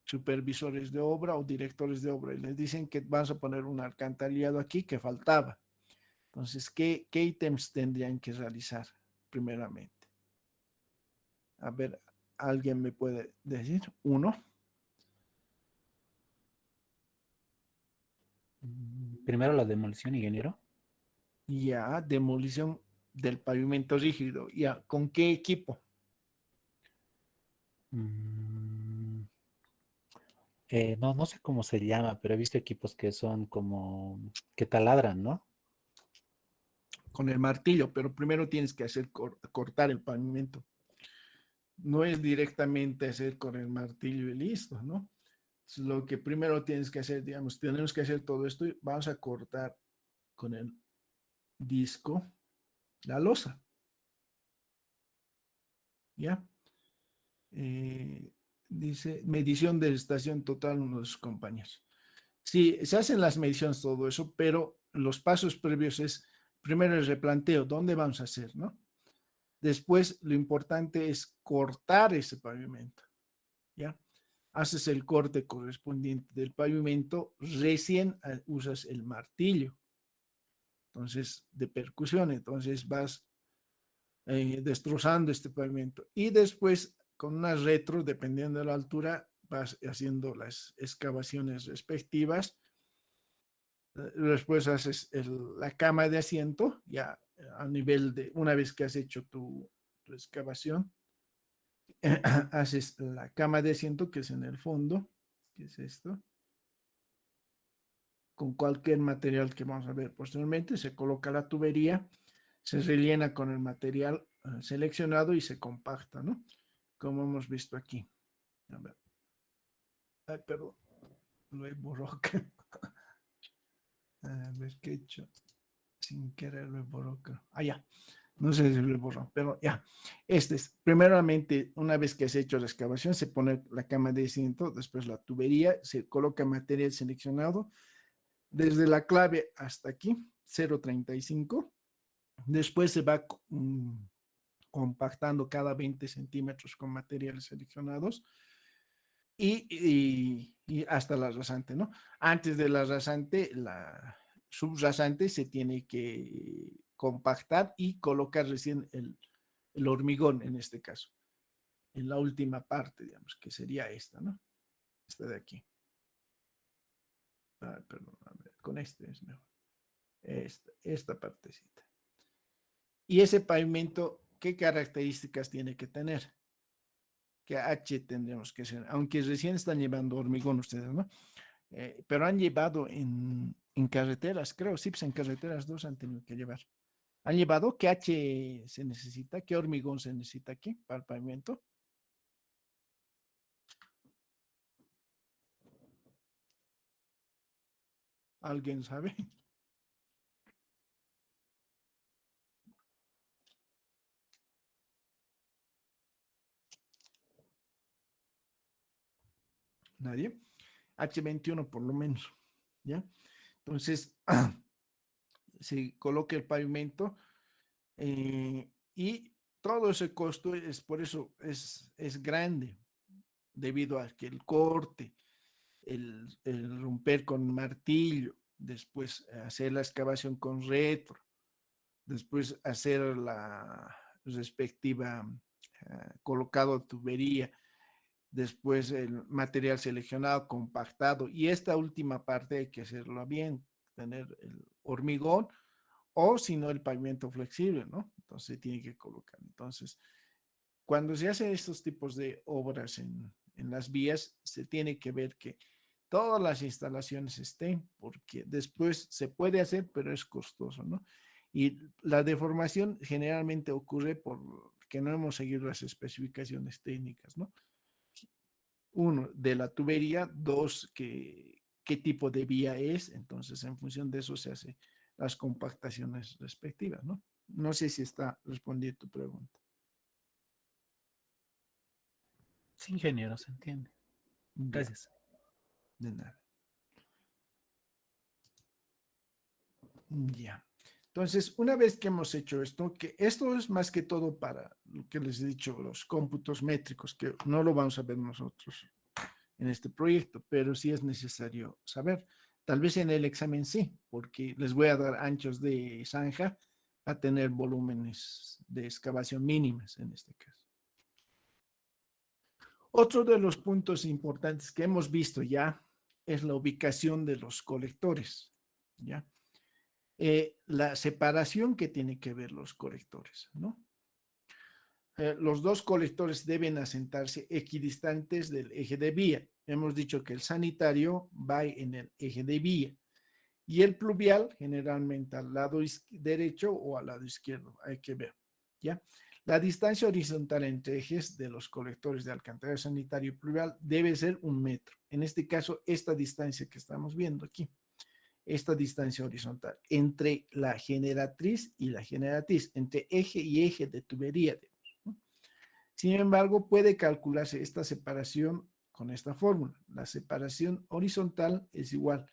supervisores de obra o directores de obra y les dicen que vas a poner un alcantarillado aquí que faltaba. Entonces, ¿qué ítems tendrían que realizar primeramente? A ver, ¿alguien me puede decir? Uno. Primero la demolición, ingeniero. Ya, demolición del pavimento rígido. Ya, ¿con qué equipo? No sé cómo se llama, pero he visto equipos que son como que taladran, ¿no? Con el martillo, pero primero tienes que hacer cortar el pavimento. No es directamente hacer con el martillo y listo, ¿no? Lo que primero tienes que hacer, digamos, tenemos que hacer todo esto y vamos a cortar con el disco la losa. ¿Ya? Dice, medición de estación total, uno de sus compañeros. Sí, se hacen las mediciones, todo eso, pero los pasos previos es, primero el replanteo, ¿dónde vamos a hacer, no? Después, lo importante es cortar ese pavimento, ¿ya? Haces el corte correspondiente del pavimento, recién usas el martillo, entonces, de percusión, entonces vas destrozando este pavimento y después con unas retro, dependiendo de la altura, vas haciendo las excavaciones respectivas. Después haces la cama de asiento, ya a nivel de, una vez que has hecho tu excavación, haces la cama de asiento que es en el fondo, que es esto, con cualquier material que vamos a ver posteriormente, se coloca la tubería, se rellena con el material seleccionado y se compacta, ¿no? Como hemos visto aquí. A ver. Ay, perdón. Lo he borrado. A ver qué he hecho. Sin querer lo he borrado. Ya. No sé si lo he borrado, pero ya. Este es, primeramente, una vez que se ha hecho la excavación, se pone la cama de asiento, después la tubería, se coloca material seleccionado, desde la clave hasta aquí, 0.35. Después se va compactando cada 20 centímetros con materiales seleccionados y hasta la rasante, ¿no? Antes de la rasante, la subrasante se tiene que compactar y colocar recién el hormigón en este caso, en la última parte, digamos, que sería esta, ¿no? Esta de aquí. Perdón, a ver, con este es mejor. Esta partecita. Y ese pavimento, ¿qué características tiene que tener? ¿Qué H tendremos que hacer? Aunque recién están llevando hormigón ustedes, ¿no? pero han llevado en carreteras, creo, sí, pues en carreteras 2 han tenido que llevar. Han llevado, ¿qué H se necesita? ¿Qué hormigón se necesita aquí para el pavimento? ¿Alguien sabe? ¿Nadie? H21 por lo menos, ¿ya? Entonces, se coloca el pavimento y todo ese costo es, por eso es grande, debido a que el corte, el romper con martillo, después hacer la excavación con retro, después hacer la respectiva colocado tubería, después el material seleccionado, compactado, y esta última parte hay que hacerlo bien, tener el hormigón o si no el pavimento flexible, ¿no? Entonces tiene que colocar. Entonces, cuando se hacen estos tipos de obras en las vías, se tiene que ver que todas las instalaciones estén, porque después se puede hacer, pero es costoso, ¿no? Y la deformación generalmente ocurre porque no hemos seguido las especificaciones técnicas, ¿no? Uno, de la tubería; dos, qué tipo de vía es, entonces en función de eso se hace las compactaciones respectivas, ¿no? No sé si está respondiendo tu pregunta. Sí, ingeniero, se entiende. Gracias. De nada. Ya. Entonces, una vez que hemos hecho esto, que esto es más que todo para lo que les he dicho, los cómputos métricos, que no lo vamos a ver nosotros en este proyecto, pero sí es necesario saber. Tal vez en el examen sí, porque les voy a dar anchos de zanja a tener volúmenes de excavación mínimas en este caso. Otro de los puntos importantes que hemos visto ya es la ubicación de los colectores, ¿ya? La separación que tiene que ver los colectores, ¿no? Los dos colectores deben asentarse equidistantes del eje de vía. Hemos dicho que el sanitario va en el eje de vía y el pluvial generalmente al lado derecho o al lado izquierdo, hay que ver, ¿ya? La distancia horizontal entre ejes de los colectores de alcantarillado sanitario y pluvial debe ser 1 metro. En este caso, esta distancia que estamos viendo aquí, esta distancia horizontal entre la generatriz y la generatriz, entre eje y eje de tubería, digamos, ¿no? Sin embargo, puede calcularse esta separación con esta fórmula. La separación horizontal es igual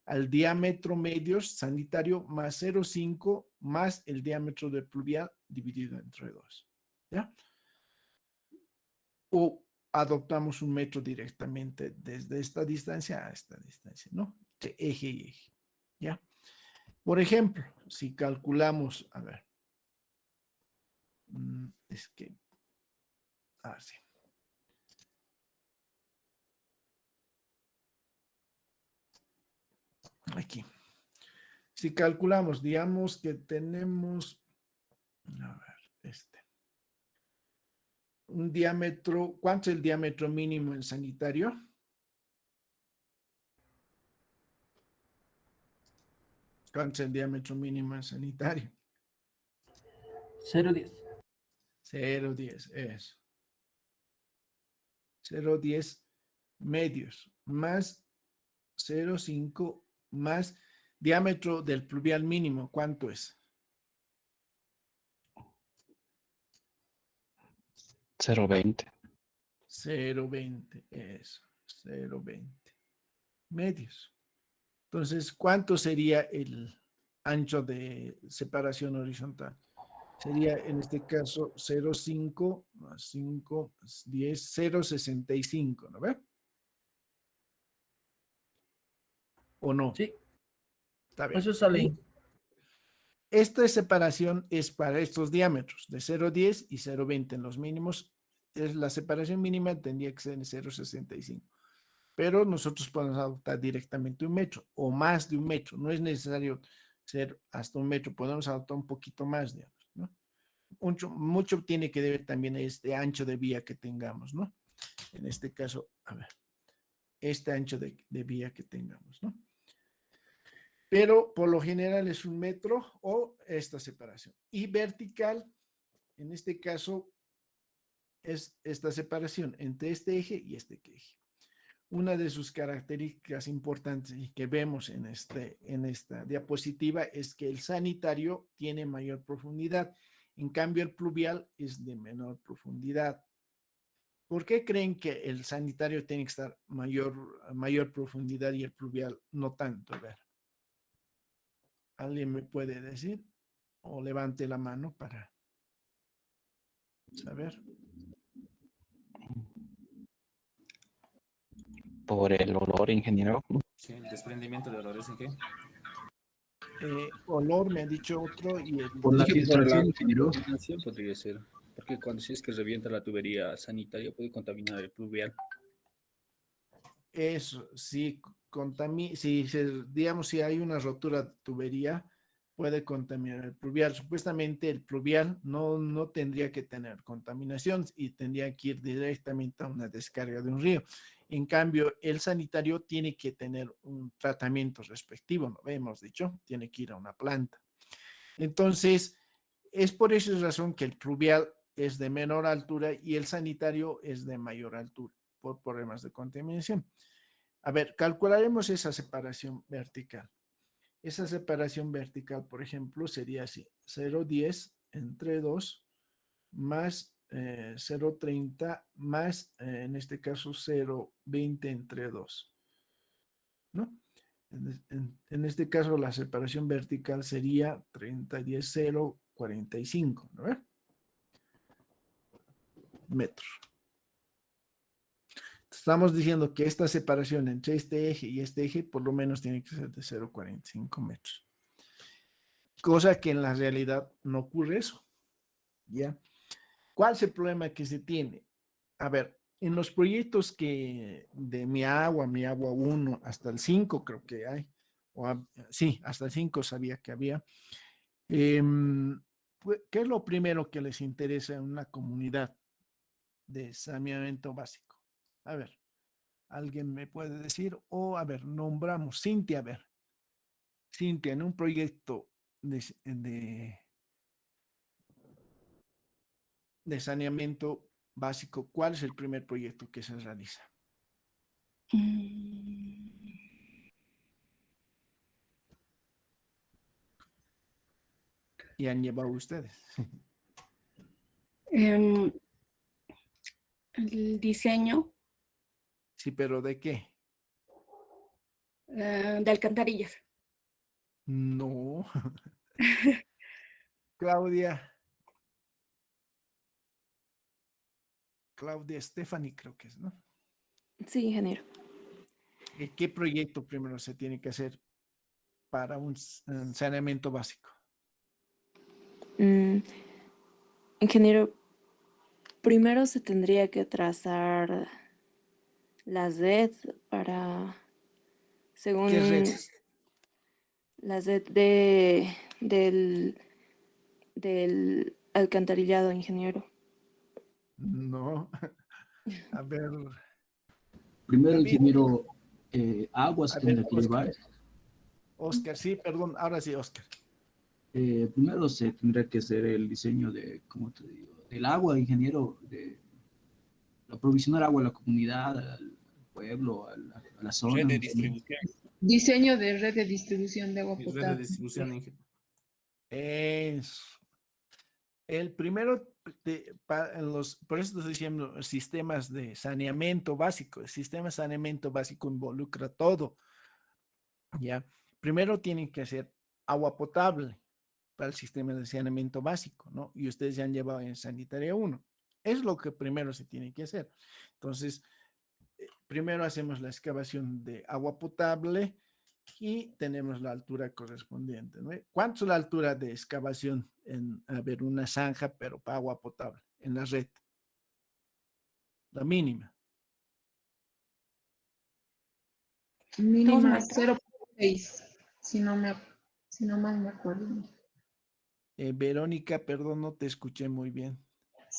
al diámetro medio sanitario más 0,5 más el diámetro del pluvial dividido entre 2. ¿Ya? O adoptamos 1 metro directamente desde esta distancia a esta distancia, ¿no? De eje y eje. ¿Ya? Por ejemplo, si calculamos, a ver, es que, sí. Aquí. Si calculamos, digamos que tenemos, a ver, un diámetro, ¿cuánto es el diámetro mínimo en sanitario? ¿Cuánto es el diámetro mínimo en sanitario? 0,10. 0,10, eso. 0,10 medios, más 0,5 más diámetro del pluvial mínimo, ¿cuánto es? 0,20. 0,20, eso, 0,20 medios. Entonces, ¿cuánto sería el ancho de separación horizontal? Sería en este caso 0,5 más 5 más 10, 0,65, ¿no ve? ¿O no? Sí. Está bien. Eso sale. Y esta separación es para estos diámetros de 0,10 y 0,20 en los mínimos. La separación mínima tendría que ser en 0,65. Pero nosotros podemos adoptar directamente 1 metro o más de 1 metro. No es necesario ser hasta 1 metro. Podemos adoptar un poquito más, digamos, ¿no? Mucho tiene que ver también este ancho de vía que tengamos, ¿no? En este caso, a ver, este ancho de vía que tengamos, ¿no? Pero por lo general es 1 metro o esta separación. Y vertical, en este caso, es esta separación entre este eje y este eje. Una de sus características importantes y que vemos en esta diapositiva es que el sanitario tiene mayor profundidad, en cambio el pluvial es de menor profundidad. ¿Por qué creen que el sanitario tiene que estar mayor profundidad y el pluvial no tanto? A ver, ¿alguien me puede decir? O levante la mano para saber. Por el olor, ingeniero. Sí, el desprendimiento de olores, ¿en qué? Olor, me ha dicho otro, y el Por la filtración, ingeniero. Contaminación podría ser, porque cuando si es que revienta la tubería sanitaria puede contaminar el pluvial. Eso, sí, digamos, si hay una rotura de tubería, puede contaminar el pluvial. Supuestamente el pluvial no tendría que tener contaminación y tendría que ir directamente a una descarga de un río. En cambio, el sanitario tiene que tener un tratamiento respectivo, ¿no? Hemos dicho, tiene que ir a una planta. Entonces, es por esa razón que el pluvial es de menor altura y el sanitario es de mayor altura por problemas de contaminación. A ver, calcularemos esa separación vertical. Esa separación vertical, por ejemplo, sería así: 0,10 entre 2 más 0,30 más, en este caso, 0,20 entre 2, ¿no? En este caso, la separación vertical sería 30, 10, 0,45, ¿no? Metros. Estamos diciendo que esta separación entre este eje y este eje por lo menos tiene que ser de 0,45 metros. Cosa que en la realidad no ocurre eso. ¿Ya? ¿Cuál es el problema que se tiene? A ver, en los proyectos que de mi agua 1 hasta el 5 creo que hay, sí, hasta el 5 sabía que había. ¿Qué es lo primero que les interesa en una comunidad de saneamiento básico? A ver, ¿alguien me puede decir? O, a ver, nombramos Cintia, a ver. Cintia, en un proyecto de saneamiento básico, ¿cuál es el primer proyecto que se realiza? Y han llevado ustedes. El diseño Sí, pero ¿de qué? de alcantarillas. No. Claudia Stephanie creo que es, ¿no? Sí, ingeniero. ¿Qué proyecto primero se tiene que hacer para un saneamiento básico? Ingeniero, primero se tendría que trazar la red para, según ¿Qué red? la red del alcantarillado, ingeniero. No. A ver. Primero, David. ingeniero, agua se A ver, tendrá que llevar. Oscar, sí, perdón, ahora sí, Oscar. Primero se tendrá que hacer el diseño de, ¿cómo te digo? Del agua, ingeniero, de aprovisionar agua a la comunidad, al pueblo, a la zona. Red de distribución. Diseño de red de distribución de agua Red de potable. distribución, ingeniero. Eso. El primero, por eso estoy diciendo sistemas de saneamiento básico. El sistema de saneamiento básico involucra todo. ¿Ya? Primero tienen que hacer agua potable para el sistema de saneamiento básico, ¿no? Y ustedes ya han llevado en Sanitaria 1. Es lo que primero se tiene que hacer. Entonces, primero hacemos la excavación de agua potable y tenemos la altura correspondiente, ¿no? ¿Cuánto es la altura de excavación en, a ver, una zanja, pero para agua potable, en la red? La mínima. Mínima 0,6, si no mal me acuerdo. Verónica, perdón, no te escuché muy bien.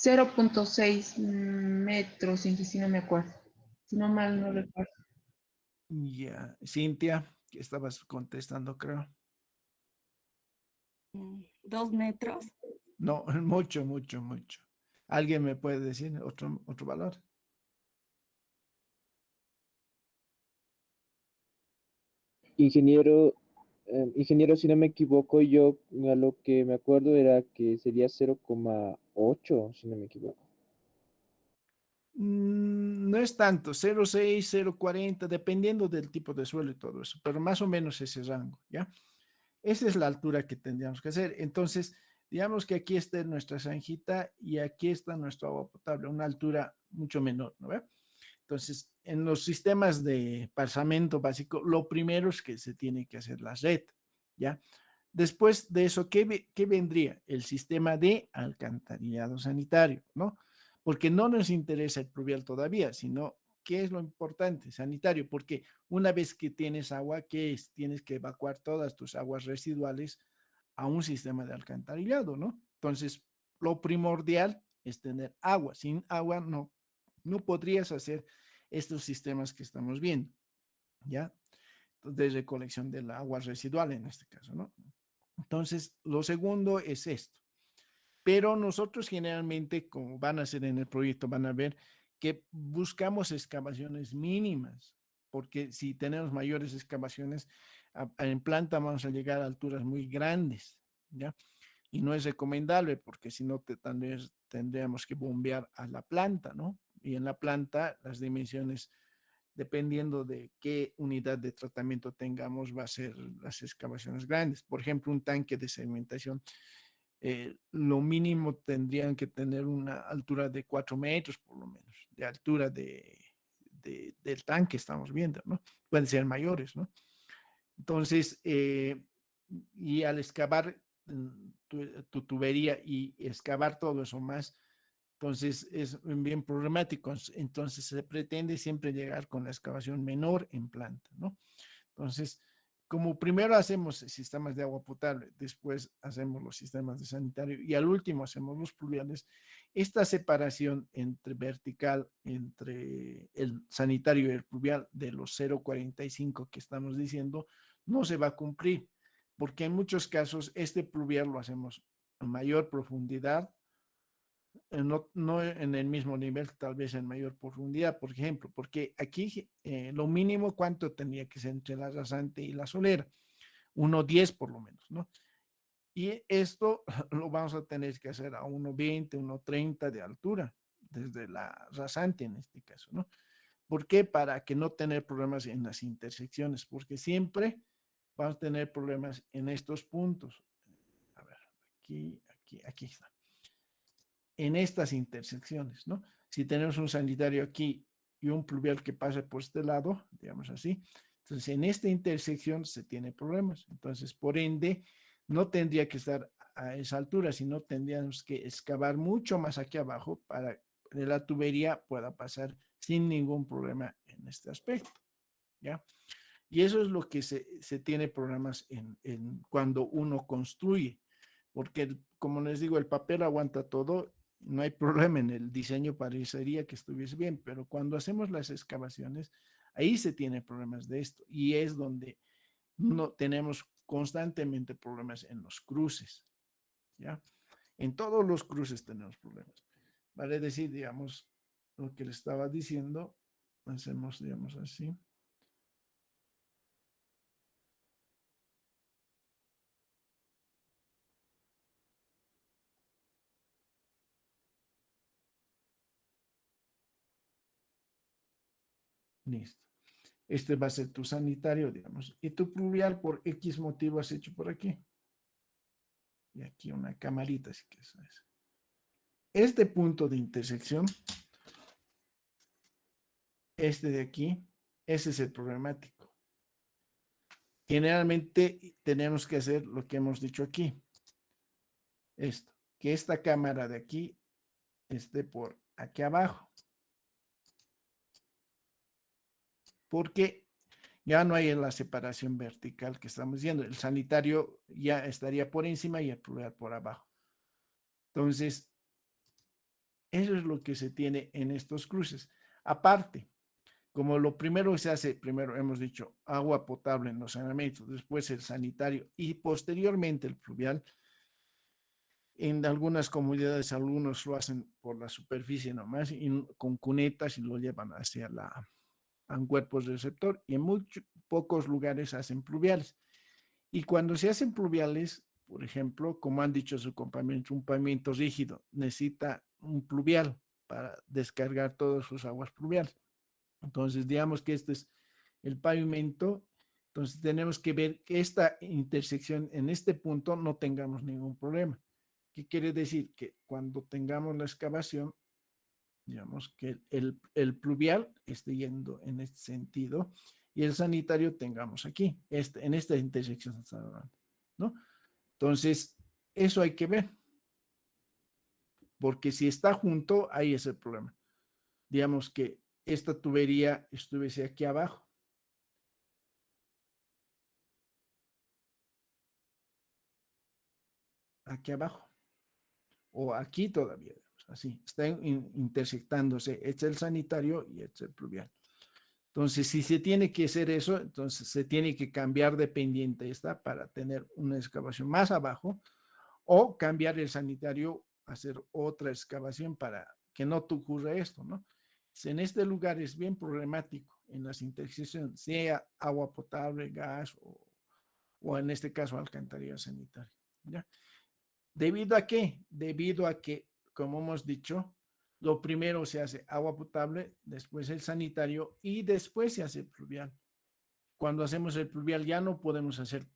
0,6 metros, si no me acuerdo. Si no mal no recuerdo. Ya, Cintia, que estabas contestando, creo. 2 metros. No, mucho, mucho, mucho. ¿Alguien me puede decir otro valor? Ingeniero, ingeniero, si no me equivoco, yo a lo que me acuerdo era que sería 0,8, si no me equivoco. No es tanto, 0,6, 0,40, dependiendo del tipo de suelo y todo eso, pero más o menos ese rango, ¿ya? Esa es la altura que tendríamos que hacer. Entonces, digamos que aquí está nuestra zanjita y aquí está nuestro agua potable, una altura mucho menor, ¿no ve? Entonces, en los sistemas de pasamiento básico, lo primero es que se tiene que hacer la red, ¿ya? Después de eso, ¿qué vendría? El sistema de alcantarillado sanitario, ¿no? Porque no nos interesa el pluvial todavía, sino ¿qué es lo importante? Sanitario, porque una vez que tienes agua, ¿qué es? Tienes que evacuar todas tus aguas residuales a un sistema de alcantarillado, ¿no? Entonces, lo primordial es tener agua. Sin agua no podrías hacer estos sistemas que estamos viendo, ¿ya? De recolección del agua residual en este caso, ¿no? Entonces, lo segundo es esto. Pero nosotros generalmente, como van a hacer en el proyecto, van a ver que buscamos excavaciones mínimas, porque si tenemos mayores excavaciones, en planta vamos a llegar a alturas muy grandes, ¿ya? Y no es recomendable porque si no tendríamos que bombear a la planta, ¿no? Y en la planta las dimensiones, dependiendo de qué unidad de tratamiento tengamos, va a ser las excavaciones grandes. Por ejemplo, un tanque de sedimentación, lo mínimo tendrían que tener una altura de 4 metros, por lo menos, de altura del tanque, estamos viendo, ¿no? Pueden ser mayores, ¿no? Entonces, y al excavar tu tubería y excavar todo eso más, entonces es bien problemático. Entonces se pretende siempre llegar con la excavación menor en planta, ¿no? Entonces, como primero hacemos sistemas de agua potable, después hacemos los sistemas de sanitario y al último hacemos los pluviales, esta separación entre vertical, entre el sanitario y el pluvial de los 0,45 que estamos diciendo, no se va a cumplir, porque en muchos casos este pluvial lo hacemos a mayor profundidad, no en el mismo nivel, tal vez en mayor profundidad, por ejemplo, porque aquí lo mínimo, ¿cuánto tendría que ser entre la rasante y la solera? 1,10 por lo menos, ¿no? Y esto lo vamos a tener que hacer a 1,20, 1,30 de altura, desde la rasante en este caso, ¿no? ¿Por qué? Para que no tener problemas en las intersecciones, porque siempre vamos a tener problemas en estos puntos. A ver, aquí está. En estas intersecciones, ¿no? Si tenemos un sanitario aquí y un pluvial que pasa por este lado, digamos así, entonces en esta intersección se tiene problemas. Entonces, por ende, no tendría que estar a esa altura, sino tendríamos que excavar mucho más aquí abajo para que la tubería pueda pasar sin ningún problema en este aspecto, ¿ya? Y eso es lo que se tiene problemas cuando uno construye, porque como les digo, el papel aguanta todo, no hay problema en el diseño, parecería que estuviese bien, pero cuando hacemos las excavaciones, ahí se tiene problemas de esto y es donde no tenemos constantemente problemas en los cruces, ¿ya? En todos los cruces tenemos problemas. Vale decir, digamos, lo que le estaba diciendo, hacemos, digamos así. Listo. Este va a ser tu sanitario, digamos. Y tu pluvial por X motivo has hecho por aquí. Y aquí una camarita, así que eso es. Este punto de intersección, este de aquí, ese es el problemático. Generalmente tenemos que hacer lo que hemos dicho aquí. Esto, que esta cámara de aquí esté por aquí abajo. Porque ya no hay la separación vertical que estamos viendo. El sanitario ya estaría por encima y el pluvial por abajo. Entonces, eso es lo que se tiene en estos cruces. Aparte, Como lo primero se hace, primero hemos dicho agua potable en los saneamientos, después el sanitario y posteriormente el pluvial. En algunas comunidades, algunos lo hacen por la superficie nomás y con cunetas y lo llevan hacia a un cuerpo receptor, y en pocos lugares hacen pluviales. Y cuando se hacen pluviales, por ejemplo, como han dicho sus compañeros, un pavimento rígido necesita un pluvial para descargar todas sus aguas pluviales. Entonces, digamos que este es el pavimento. Entonces, tenemos que ver que esta intersección en este punto no tengamos ningún problema. ¿Qué quiere decir? Que cuando tengamos la excavación, digamos que el pluvial esté yendo en este sentido y el sanitario tengamos aquí, en esta intersección, ¿no? Entonces, eso hay que ver, porque si está junto, ahí es el problema. Digamos que esta tubería estuviese aquí abajo. Aquí abajo. O aquí todavía, así. Están intersectándose. Este es el sanitario y este es el pluvial. Entonces, si se tiene que hacer eso, entonces se tiene que cambiar de pendiente esta para tener una excavación más abajo, o cambiar el sanitario, hacer otra excavación para que no te ocurra esto, ¿no? En este lugar es bien problemático en las intersecciones, sea agua potable, gas o en este caso alcantarilla sanitaria, ¿ya? ¿Debido a qué? Debido a que, como hemos dicho, lo primero se hace agua potable, después el sanitario y después se hace el pluvial. Cuando hacemos el pluvial ya no podemos hacer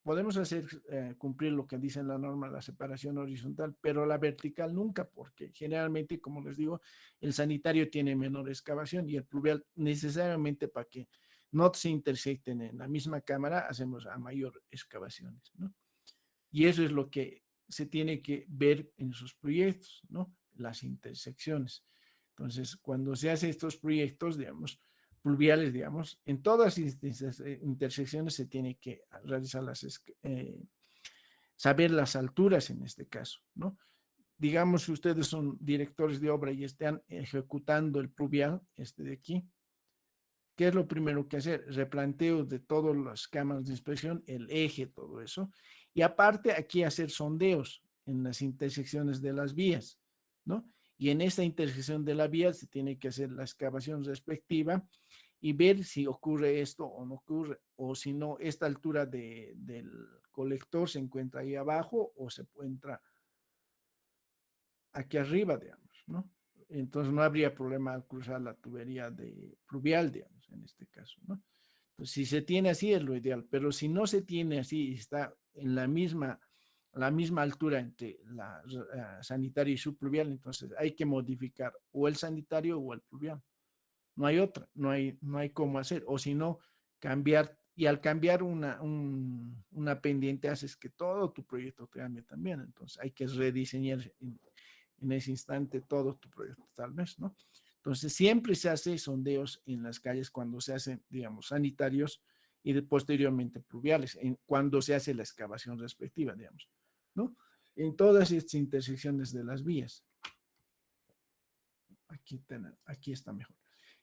cumplir lo que dice la norma, la separación horizontal, pero la vertical nunca, porque generalmente, como les digo, el sanitario tiene menor excavación y el pluvial necesariamente para que no se intersecten en la misma cámara, hacemos a mayor excavaciones, ¿no? Y eso es lo que se tiene que ver en sus proyectos, ¿no? Las intersecciones. Entonces, cuando se hacen estos proyectos, digamos, pluviales, digamos, en todas las intersecciones se tiene que realizar saber las alturas en este caso, ¿no? Digamos, si ustedes son directores de obra y están ejecutando el pluvial, este de aquí, ¿qué es lo primero que hacer? Replanteo de todas las cámaras de inspección, el eje, todo eso. Y aparte aquí hacer sondeos en las intersecciones de las vías, ¿no? Y en esta intersección de la vía se tiene que hacer la excavación respectiva y ver si ocurre esto o no ocurre, o si no, esta altura del colector se encuentra ahí abajo o se encuentra aquí arriba, digamos, ¿no? Entonces no habría problema al cruzar la tubería de pluvial, digamos, en este caso, ¿no? Pues si se tiene así es lo ideal, pero si no se tiene así y está en la misma altura entre la sanitaria y su pluvial, entonces hay que modificar o el sanitario o el pluvial. No hay otra, no hay cómo hacer, o si no, cambiar, y al cambiar una pendiente haces que todo tu proyecto cambie también, entonces hay que rediseñar en ese instante todo tu proyecto, tal vez, ¿no? Entonces, siempre se hace sondeos en las calles cuando se hacen, digamos, sanitarios y posteriormente pluviales, cuando se hace la excavación respectiva, digamos, ¿no? En todas estas intersecciones de las vías. Aquí está mejor.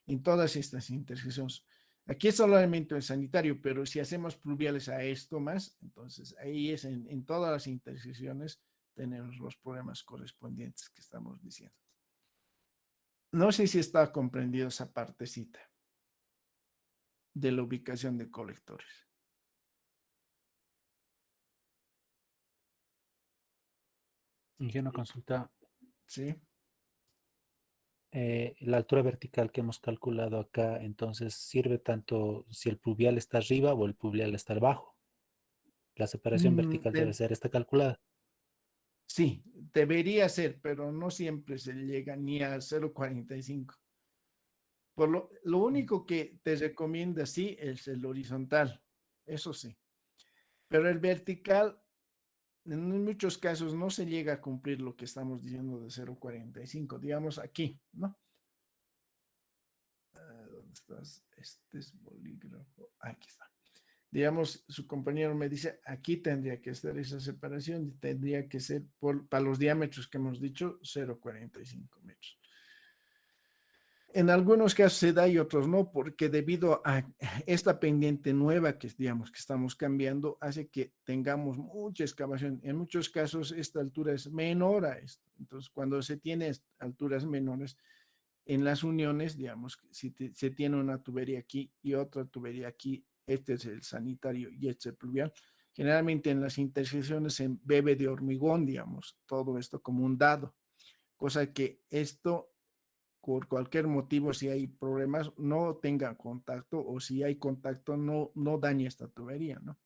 En todas estas intersecciones. Aquí es solamente el sanitario, pero si hacemos pluviales a esto más, entonces ahí es en todas las intersecciones tenemos los problemas correspondientes que estamos diciendo. No sé si está comprendido esa partecita de la ubicación de colectores. Y una consulta. Sí. La altura vertical que hemos calculado acá, entonces, ¿sirve tanto si el pluvial está arriba o el pluvial está abajo? La separación vertical debe ser esta calculada. Sí, debería ser, pero no siempre se llega ni a 0,45. Lo único que te recomienda, sí, es el horizontal, eso sí. Pero el vertical, en muchos casos, no se llega a cumplir lo que estamos diciendo de 0,45. Digamos aquí, ¿no? ¿Dónde estás? Este es bolígrafo. Aquí está. Digamos, su compañero me dice, aquí tendría que estar esa separación y tendría que ser, para los diámetros que hemos dicho, 0,45 metros. En algunos casos se da y otros no, porque debido a esta pendiente nueva que, digamos, que estamos cambiando, hace que tengamos mucha excavación. En muchos casos esta altura es menor a esto. Entonces, cuando se tiene alturas menores, en las uniones, digamos, si se tiene una tubería aquí y otra tubería aquí, este es el sanitario y este es el pluvial, generalmente en las intersecciones se bebe de hormigón, digamos, todo esto como un dado, cosa que esto por cualquier motivo, si hay problemas, no tenga contacto o si hay contacto, no dañe esta tubería, ¿no?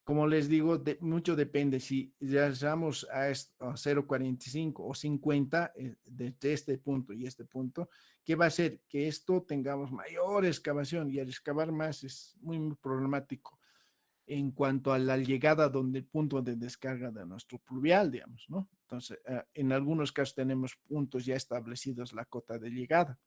Como les digo, mucho depende. Si llegamos a 0,45 o 50 desde este punto y este punto, ¿qué va a hacer? Que esto tengamos mayor excavación y al excavar más es muy problemático en cuanto a la llegada donde el punto de descarga de nuestro pluvial, digamos, ¿no? Entonces, en algunos casos tenemos puntos ya establecidos la cota de llegada.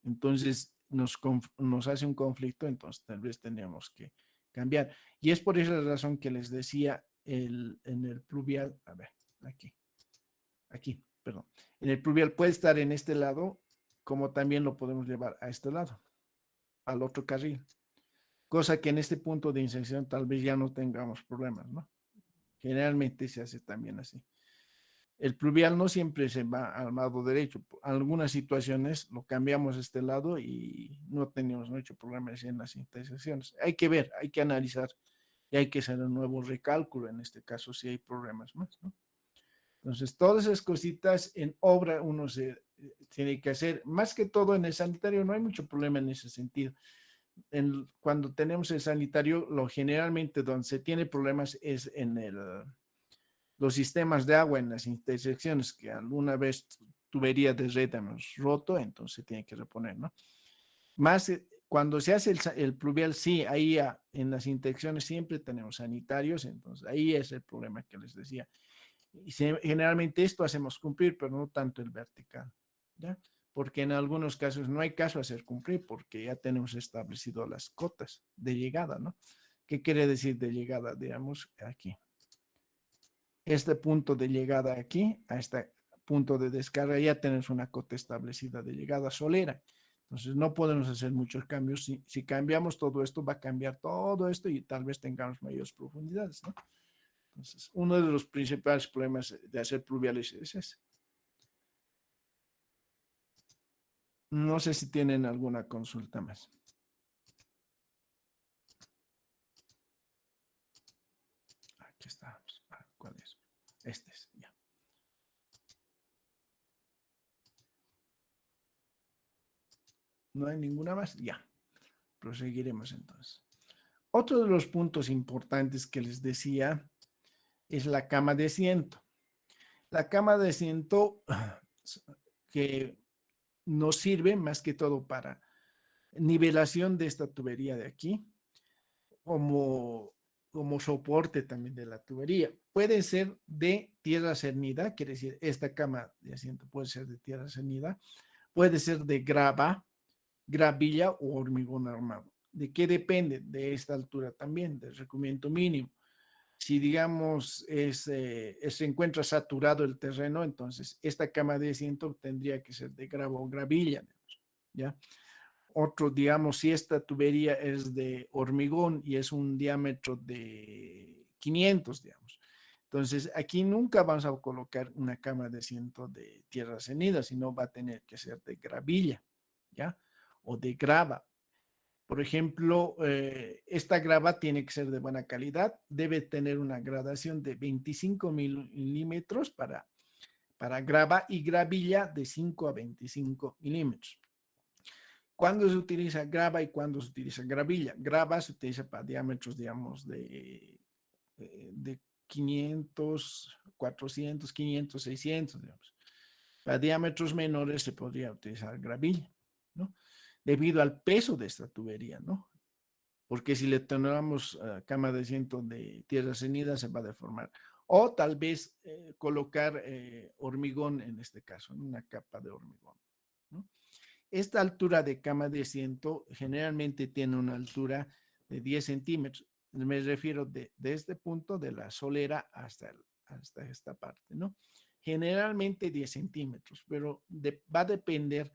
Entonces, nos hace un conflicto, entonces tal vez tendríamos que cambiar. Y es por esa razón que les decía en el pluvial, a ver, aquí, perdón. En el pluvial puede estar en este lado, como también lo podemos llevar a este lado, al otro carril. Cosa que en este punto de inserción tal vez ya no tengamos problemas, ¿no? Generalmente se hace también así. El pluvial no siempre se va al lado derecho. En algunas situaciones lo cambiamos a este lado y no tenemos mucho problema en las intersecciones. Hay que ver, hay que analizar y hay que hacer un nuevo recálculo en este caso si hay problemas más, ¿no? Entonces, todas esas cositas en obra uno se tiene que hacer. Más que todo en el sanitario no hay mucho problema en ese sentido. Cuando tenemos el sanitario, generalmente donde se tiene problemas es en los sistemas de agua en las intersecciones, que alguna vez tubería de red hemos roto, entonces se tiene que reponer, ¿no? Más cuando se hace el pluvial, sí, ahí en las intersecciones siempre tenemos sanitarios, entonces ahí es el problema que les decía. Y generalmente esto hacemos cumplir, pero no tanto el vertical, ¿ya? Porque en algunos casos no hay caso hacer cumplir porque ya tenemos establecido las cotas de llegada, ¿no? ¿Qué quiere decir de llegada? Digamos, aquí. Este punto de llegada aquí, a este punto de descarga, ya tenemos una cota establecida de llegada solera. Entonces, no podemos hacer muchos cambios. Si cambiamos todo esto, va a cambiar todo esto y tal vez tengamos mayores profundidades, ¿no? Entonces, uno de los principales problemas de hacer pluviales es ese. No sé si tienen alguna consulta más. Aquí está. ¿Cuál es? Este es, ya. No hay ninguna más. Ya. Proseguiremos entonces. Otro de los puntos importantes que les decía es la cama de asiento. La cama de asiento que nos sirve más que todo para nivelación de esta tubería de aquí, como soporte también de la tubería. Puede ser de tierra cernida, quiere decir, esta cama de asiento puede ser de tierra cernida, puede ser de grava, gravilla o hormigón armado. ¿De qué depende? De esta altura también, del recubrimiento mínimo. Si, digamos, se encuentra saturado el terreno, entonces esta cama de asiento tendría que ser de grava o gravilla, ¿ya? Otro, digamos, si esta tubería es de hormigón y es un diámetro de 500, digamos. Entonces, aquí nunca vamos a colocar una cama de asiento de tierra cernida, sino va a tener que ser de gravilla, ¿ya? O de grava. Por ejemplo, esta grava tiene que ser de buena calidad, debe tener una gradación de 25 milímetros para grava y gravilla de 5 a 25 milímetros. ¿Cuándo se utiliza grava y cuándo se utiliza gravilla? Grava se utiliza para diámetros, digamos, de 500, 400, 500, 600, digamos. Para diámetros menores se podría utilizar gravilla, ¿no? Debido al peso de esta tubería, ¿no? Porque si le tenemos cama de asiento de tierra cernida se va a deformar. O tal vez colocar hormigón en este caso, en una capa de hormigón, ¿no? Esta altura de cama de asiento generalmente tiene una altura de 10 centímetros. Me refiero de este punto de la solera hasta esta parte, ¿no? Generalmente 10 centímetros, pero va a depender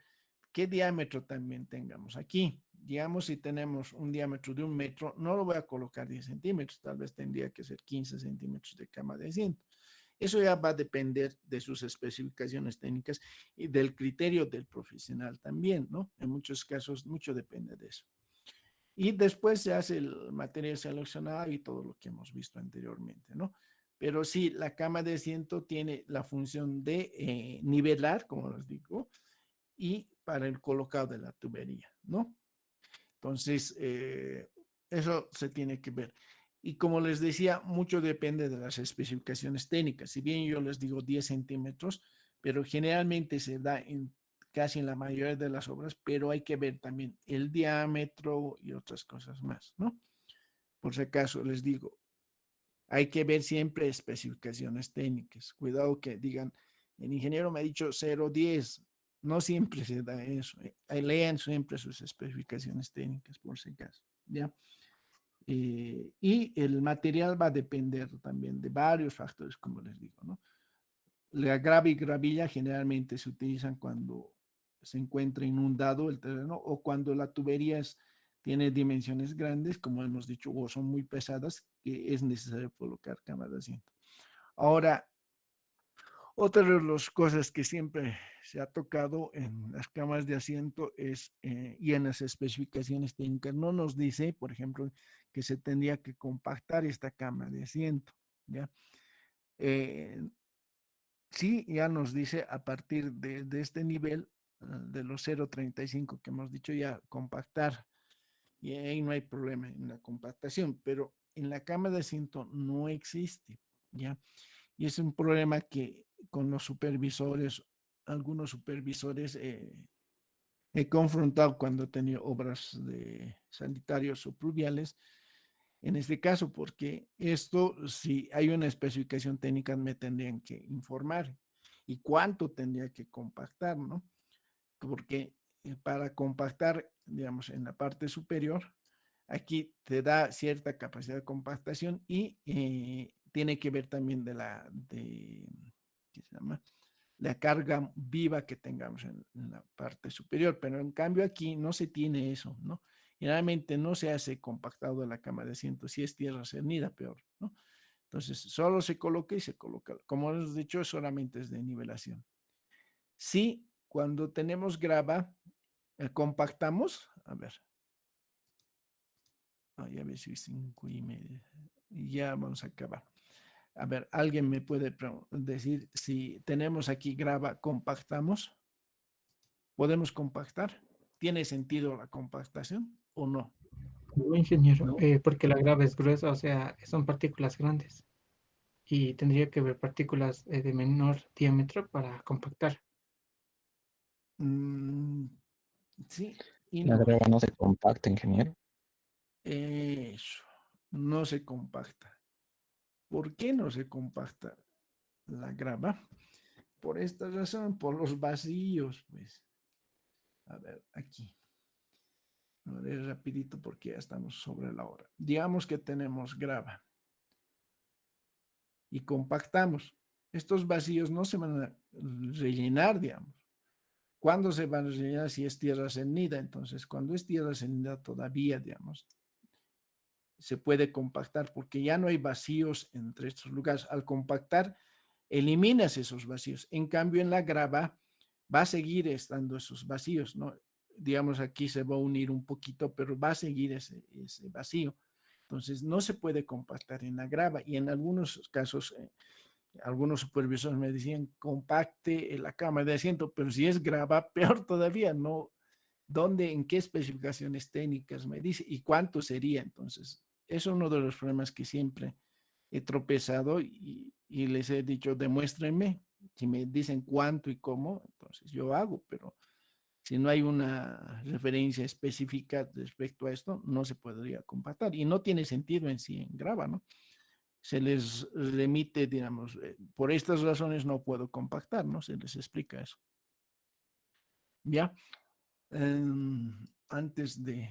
qué diámetro también tengamos aquí. Digamos, si tenemos un diámetro de 1 metro, no lo voy a colocar 10 centímetros, tal vez tendría que ser 15 centímetros de cama de asiento. Eso ya va a depender de sus especificaciones técnicas y del criterio del profesional también, ¿no? En muchos casos, mucho depende de eso. Y después se hace el material seleccionado y todo lo que hemos visto anteriormente, ¿no? Pero sí, la cama de asiento tiene la función de nivelar, como les digo, y para el colocado de la tubería, ¿no? Entonces, eso se tiene que ver. Y como les decía, mucho depende de las especificaciones técnicas. Si bien yo les digo 10 centímetros, pero generalmente se da en casi en la mayoría de las obras, pero hay que ver también el diámetro y otras cosas más, ¿no? Por si acaso les digo, hay que ver siempre especificaciones técnicas. Cuidado que digan, el ingeniero me ha dicho 0,10. No siempre se da eso. Lean siempre sus especificaciones técnicas, por si acaso, ¿ya? Y el material va a depender también de varios factores, como les digo, ¿no? La grava y gravilla generalmente se utilizan cuando se encuentra inundado el terreno o cuando la tubería tiene dimensiones grandes, como hemos dicho, o son muy pesadas, que es necesario colocar cama de asiento. Ahora, otra de las cosas que siempre se ha tocado en las camas de asiento es, y en las especificaciones técnicas, no nos dice, por ejemplo, que se tendría que compactar esta cama de asiento, ¿ya? Sí, ya nos dice a partir de este nivel, de los 0,35 que hemos dicho, ya compactar, y ahí no hay problema en la compactación, pero en la cama de asiento no existe, ¿ya? Y es un problema que con los supervisores, algunos supervisores he confrontado cuando he tenido obras de sanitarios o pluviales, en este caso, porque esto, si hay una especificación técnica, me tendrían que informar y cuánto tendría que compactar, ¿no? Porque para compactar, digamos, en la parte superior, aquí te da cierta capacidad de compactación y tiene que ver también ¿qué se llama? La carga viva que tengamos en la parte superior, pero en cambio aquí no se tiene eso, ¿no? Generalmente no se hace compactado de la cama de asiento, si es tierra cernida, peor, ¿no? Entonces, solo se coloca y se coloca. Como hemos dicho, solamente es de nivelación. Sí, cuando tenemos grava, compactamos, a ver. Ya ves, 5:30. Ya vamos a acabar. A ver, ¿alguien me puede decir si tenemos aquí grava, compactamos? ¿Podemos compactar? ¿Tiene sentido la compactación o no? No, ingeniero, porque la grava es gruesa, o sea, son partículas grandes y tendría que haber partículas de menor diámetro para compactar. Sí y La no. grava no se compacta, ingeniero. Eso, no se compacta. ¿Por qué no se compacta la grava? Por esta razón, por los vacíos, pues. A ver, aquí. A ver, rapidito porque ya estamos sobre la hora. Digamos que tenemos grava y compactamos. Estos vacíos no se van a rellenar, digamos. ¿Cuándo se van a rellenar? Si es tierra cernida. Entonces, cuando es tierra cernida todavía, digamos, se puede compactar porque ya no hay vacíos entre estos lugares. Al compactar, eliminas esos vacíos. En cambio, en la grava va a seguir estando esos vacíos, ¿no? Digamos, aquí se va a unir un poquito, pero va a seguir ese vacío. Entonces, no se puede compactar en la grava y en algunos casos, algunos supervisores me decían, compacte la cama de asiento, pero si es grava, peor todavía, ¿no? ¿Dónde, en qué especificaciones técnicas me dice y cuánto sería? Entonces, es uno de los problemas que siempre he tropezado y les he dicho, demuéstrenme. Si me dicen cuánto y cómo, entonces yo hago, pero si no hay una referencia específica respecto a esto, no se podría compactar y no tiene sentido en sí en grava, ¿no? Se les remite, digamos, por estas razones no puedo compactar, ¿no? Se les explica eso. Ya. Antes de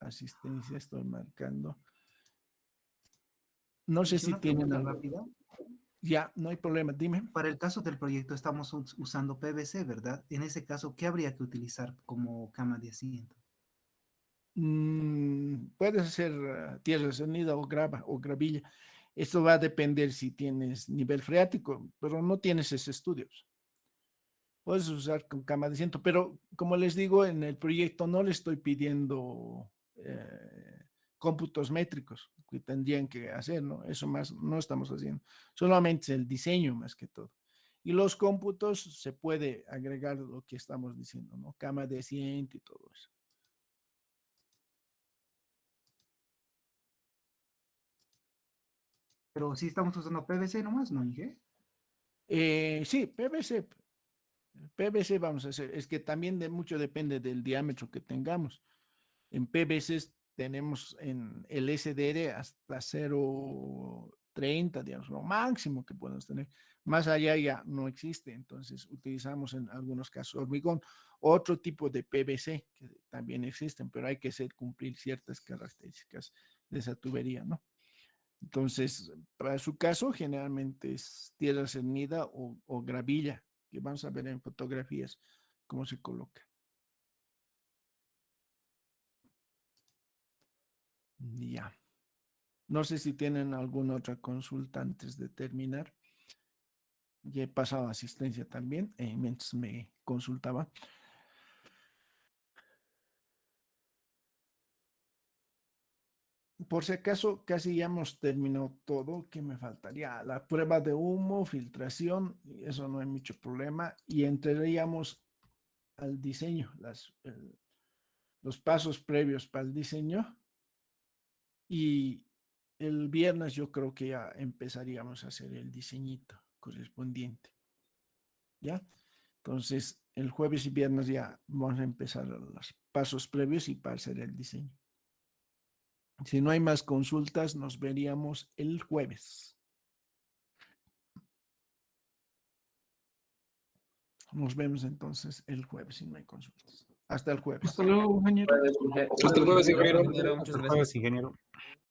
asistencia estoy marcando. No sé si Una tienen pregunta algo. rápida. Ya, no hay problema, dime. Para el caso del proyecto estamos usando PVC, ¿verdad? En ese caso, ¿qué habría que utilizar como cama de asiento? Puedes hacer tierra cernida o grava o gravilla. Esto va a depender si tienes nivel freático, pero no tienes esos estudios. Puedes usar con cama de asiento, pero como les digo, en el proyecto no le estoy pidiendo cómputos métricos que tendrían que hacer, ¿no? Eso más no estamos haciendo. Solamente el diseño más que todo. Y los cómputos se puede agregar lo que estamos diciendo, ¿no? Cama de asiento y todo eso. Pero sí estamos usando PVC nomás, ¿no, Inge? Sí, PVC. PVC vamos a hacer. Es que también mucho depende del diámetro que tengamos. En PVC tenemos en el SDR hasta 0.30, digamos, lo máximo que podemos tener. Más allá ya no existe, entonces utilizamos en algunos casos hormigón, otro tipo de PVC que también existen, pero hay que cumplir ciertas características de esa tubería, ¿no? Entonces, para su caso, generalmente es tierra cernida o gravilla, que vamos a ver en fotografías cómo se coloca. Ya. No sé si tienen alguna otra consulta antes de terminar. Ya he pasado asistencia también, mientras me consultaba. Por si acaso, casi ya hemos terminado todo. ¿Qué me faltaría? La prueba de humo, filtración, y eso no hay mucho problema. Y entraríamos al diseño, los pasos previos para el diseño. Y el viernes yo creo que ya empezaríamos a hacer el diseñito correspondiente. ¿Ya? Entonces, el jueves y viernes ya vamos a empezar los pasos previos y para hacer el diseño. Si no hay más consultas, nos veríamos el jueves. Nos vemos entonces el jueves si no hay consultas. Hasta el jueves. Hasta luego, ingeniero. Hasta el jueves, ingeniero. Hasta el jueves, ingeniero.